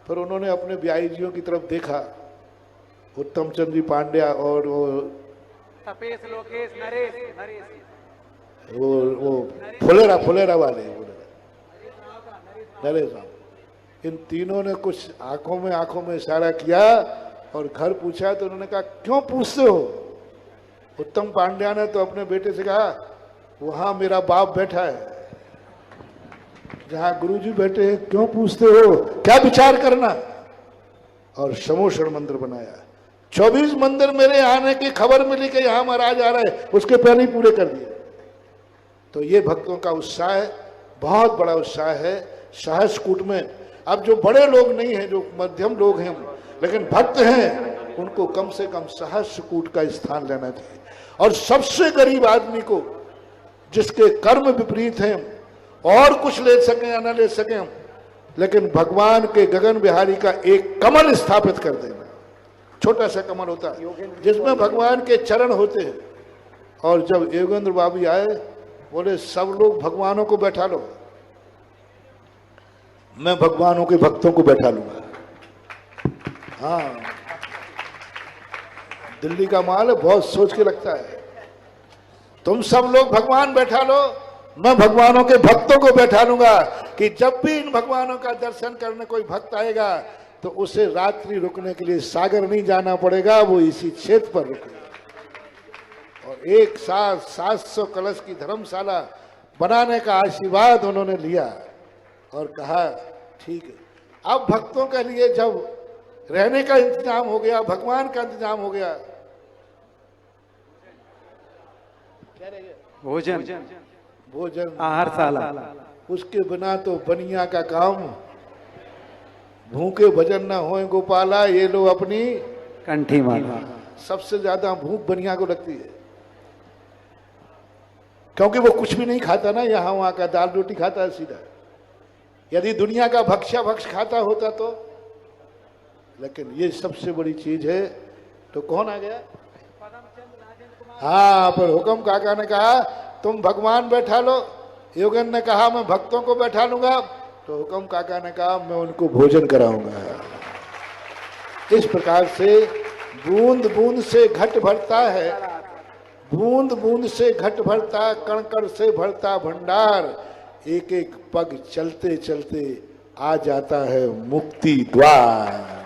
फिर उन्होंने अपने ब्याही जियों की तरफ देखा, उत्तम चंद्र जी पांड्या और वो तपेश, लोकेश, नरेश, वो फुलेरा वाले नरेश राम, इन तीनों ने कुछ आंखों में इशारा किया और घर पूछा तो उन्होंने कहा, क्यों पूछते हो? उत्तम पांड्या ने तो अपने बेटे से कहा, वहां मेरा बाप बैठा है, जहां गुरुजी बैठे हैं, क्यों पूछते हो, क्या विचार करना? और समोषण मंदिर बनाया। 24 मंदिर मेरे आने की खबर मिली कि यहां महाराज आ रहे, उसके पहले ही पूरे कर दिए। तो ये भक्तों का उत्साह है, बहुत बड़ा उत्साह है। सहस्त्रकूट में अब जो बड़े लोग नहीं हैं, जो मध्यम लोग हैं लेकिन भक्त हैं, उनको कम से कम सहस्त्रकूट का स्थान लेना चाहिए। और सबसे गरीब आदमी को, जिसके कर्म विपरीत हैं, और कुछ ले सकें या न ले सकें, लेकिन भगवान के गगन बिहारी का एक कमल स्थापित कर देना। छोटा सा कमल होता है जिसमें भगवान के चरण होते हैं। और जब योगेंद्र बाबू आए, बोले सब लोग भगवानों को बैठा लो, मैं भगवानों के भक्तों को बैठा लूंगा। हाँ, दिल्ली का माल है, बहुत सोच के लगता है। तुम सब लोग भगवान बैठा लो, मैं भगवानों के भक्तों को बैठा लूंगा, कि जब भी इन भगवानों का दर्शन करने कोई भक्त आएगा तो उसे रात्रि रुकने के लिए सागर नहीं जाना पड़ेगा, वो इसी क्षेत्र पर रुकेगा। और एक साथ 700 कलश की धर्मशाला बनाने का आशीर्वाद उन्होंने लिया और कहा, ठीक है, अब भक्तों के लिए जब रहने का इंतजाम हो गया, भगवान का इंतजाम हो गया, भोजन आहारशाला, उसके बिना तो बनिया का काम, भूखे भजन न होए गोपाला, ये लो अपनी कंठी माला। सबसे ज्यादा भूख बनिया को लगती है, क्योंकि वो कुछ भी नहीं खाता ना, यहाँ वहां का दाल रोटी खाता है सीधा। यदि दुनिया का भक्ष्य भक्ष खाता होता तो, लेकिन ये सबसे बड़ी चीज है। तो कौन आ गया? हाँ, पर हुक्म काका ने कहा, तुम भगवान बैठा लो। योगेंद्र ने कहा, मैं भक्तों को बैठा लूंगा। तो हुक्म काका ने कहा, मैं उनको भोजन कराऊंगा। इस प्रकार से बूंद बूंद से घट भरता है, बूंद बूंद से घट भरता, कण कण से भरता भंडार। एक एक पग चलते चलते आ जाता है मुक्ति द्वार।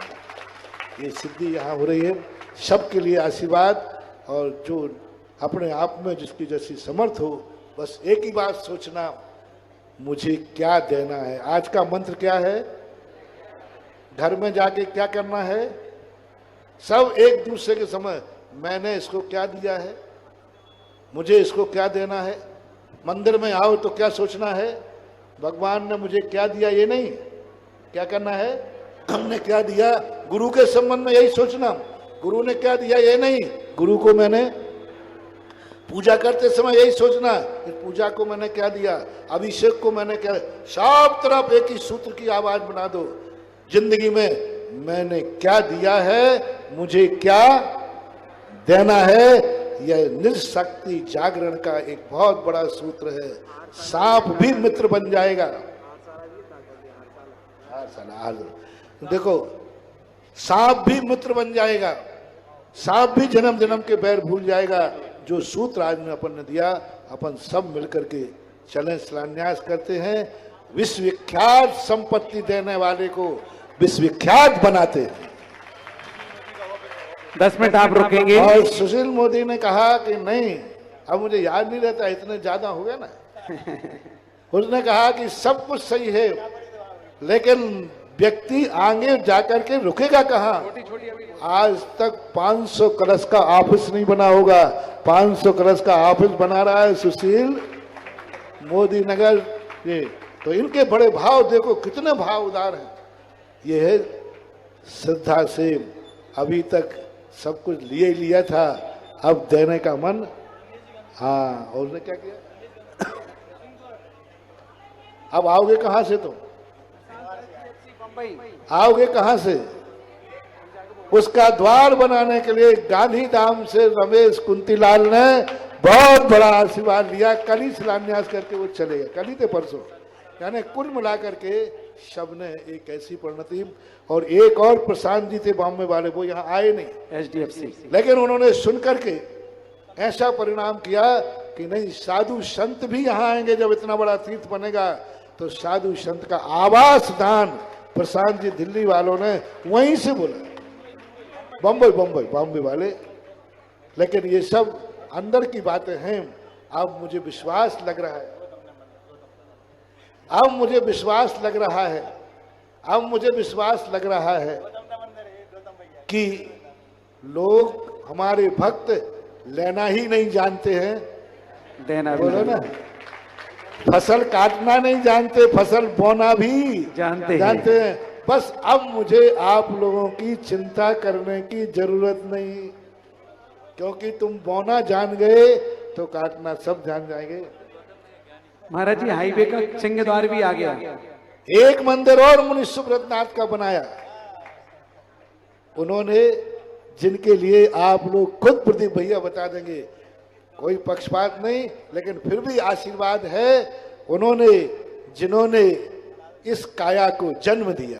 ये सिद्धि यहाँ हो रही है। सबके लिए आशीर्वाद। और जो अपने आप में जिसकी जैसी समर्थ हो, बस एक ही बात सोचना, मुझे क्या देना है। आज का मंत्र क्या है? घर में जाके क्या करना है? सब एक दूसरे के समय, मैंने इसको क्या दिया है, मुझे इसको क्या देना है। मंदिर में आओ तो क्या सोचना है? भगवान ने मुझे क्या दिया, ये नहीं, क्या करना है, हमने क्या दिया। गुरु के संबंध में यही सोचना, गुरु ने क्या दिया, ये नहीं, गुरु को मैंने पूजा करते समय यही सोचना, इस पूजा को मैंने क्या दिया, अभिषेक को मैंने क्या। सब तरफ एक ही सूत्र की आवाज बना दो जिंदगी में, मैंने क्या दिया है, मुझे क्या देना है। यह निज शक्ति जागरण का एक बहुत बड़ा सूत्र है। सांप भी मित्र बन जाएगा। देखो, सांप भी मित्र बन जाएगा, सांप भी जन्म जन्म के बैर भूल जाएगा। जो सूत्र आज में अपन ने दिया, अपन सब मिलकर के चलें, शिलान्यास करते हैं। विश्वविख्यात संपत्ति देने वाले को विश्वविख्यात बनाते हैं। 10 मिनट आप रुकेंगे। और सुशील मोदी ने कहा कि नहीं, अब मुझे याद नहीं रहता, इतने ज्यादा हो गया ना। उसने कहा कि सब कुछ सही है, लेकिन व्यक्ति आगे जाकर के रुकेगा कहाँ। आज तक 500 कलश का ऑफिस नहीं बना होगा, 500 कलश का ऑफिस बना रहा है सुशील मोदी नगर। ये तो इनके बड़े भाव देखो, कितने भाव उदार हैं। ये है श्रद्धा से, अभी तक सब कुछ लिए ही लिया था, अब देने का मन। हाँ, और उसने क्या किया। अब आओगे कहां से, तुम आओगे कहां से। उसका द्वार बनाने के लिए गांधी धाम से रमेश कुंतीलाल ने बहुत बड़ा आशीर्वाद लिया। कल ही शिलान्यास करके वो चले गए, कल ही थे परसों। यानी कुल मिलाकर के सब ने एक ऐसी परिणति। और एक और प्रशांत जी थे बॉम्बे वाले, वो यहाँ आए नहीं, HDFC, लेकिन उन्होंने सुन करके ऐसा परिणाम किया कि नहीं, साधु संत भी यहाँ आएंगे। जब इतना बड़ा तीर्थ बनेगा तो साधु संत का आवास दान प्रशांत जी दिल्ली वालों ने वहीं से बोला, बॉम्बे वाले। लेकिन ये सब अंदर की बातें हैं। अब मुझे विश्वास लग रहा है, अब मुझे विश्वास लग रहा है, अब मुझे विश्वास लग रहा है कि लोग, हमारे भक्त लेना ही नहीं जानते हैं, देना भी बोलो ना। फसल काटना नहीं जानते, फसल बोना भी जानते हैं। बस अब मुझे आप लोगों की चिंता करने की जरूरत नहीं, क्योंकि तुम बोना जान गए तो काटना सब जान जाएंगे। महाराज जी, हाईवे का सिंह द्वार भी आ गया। एक मंदिर और मुनि सुब्रतनाथ का बनाया उन्होंने, जिनके लिए आप लोग खुद प्रदीप भैया बता देंगे, कोई पक्षपात नहीं, लेकिन फिर भी आशीर्वाद है। उन्होंने, जिन्होंने इस काया को जन्म दिया।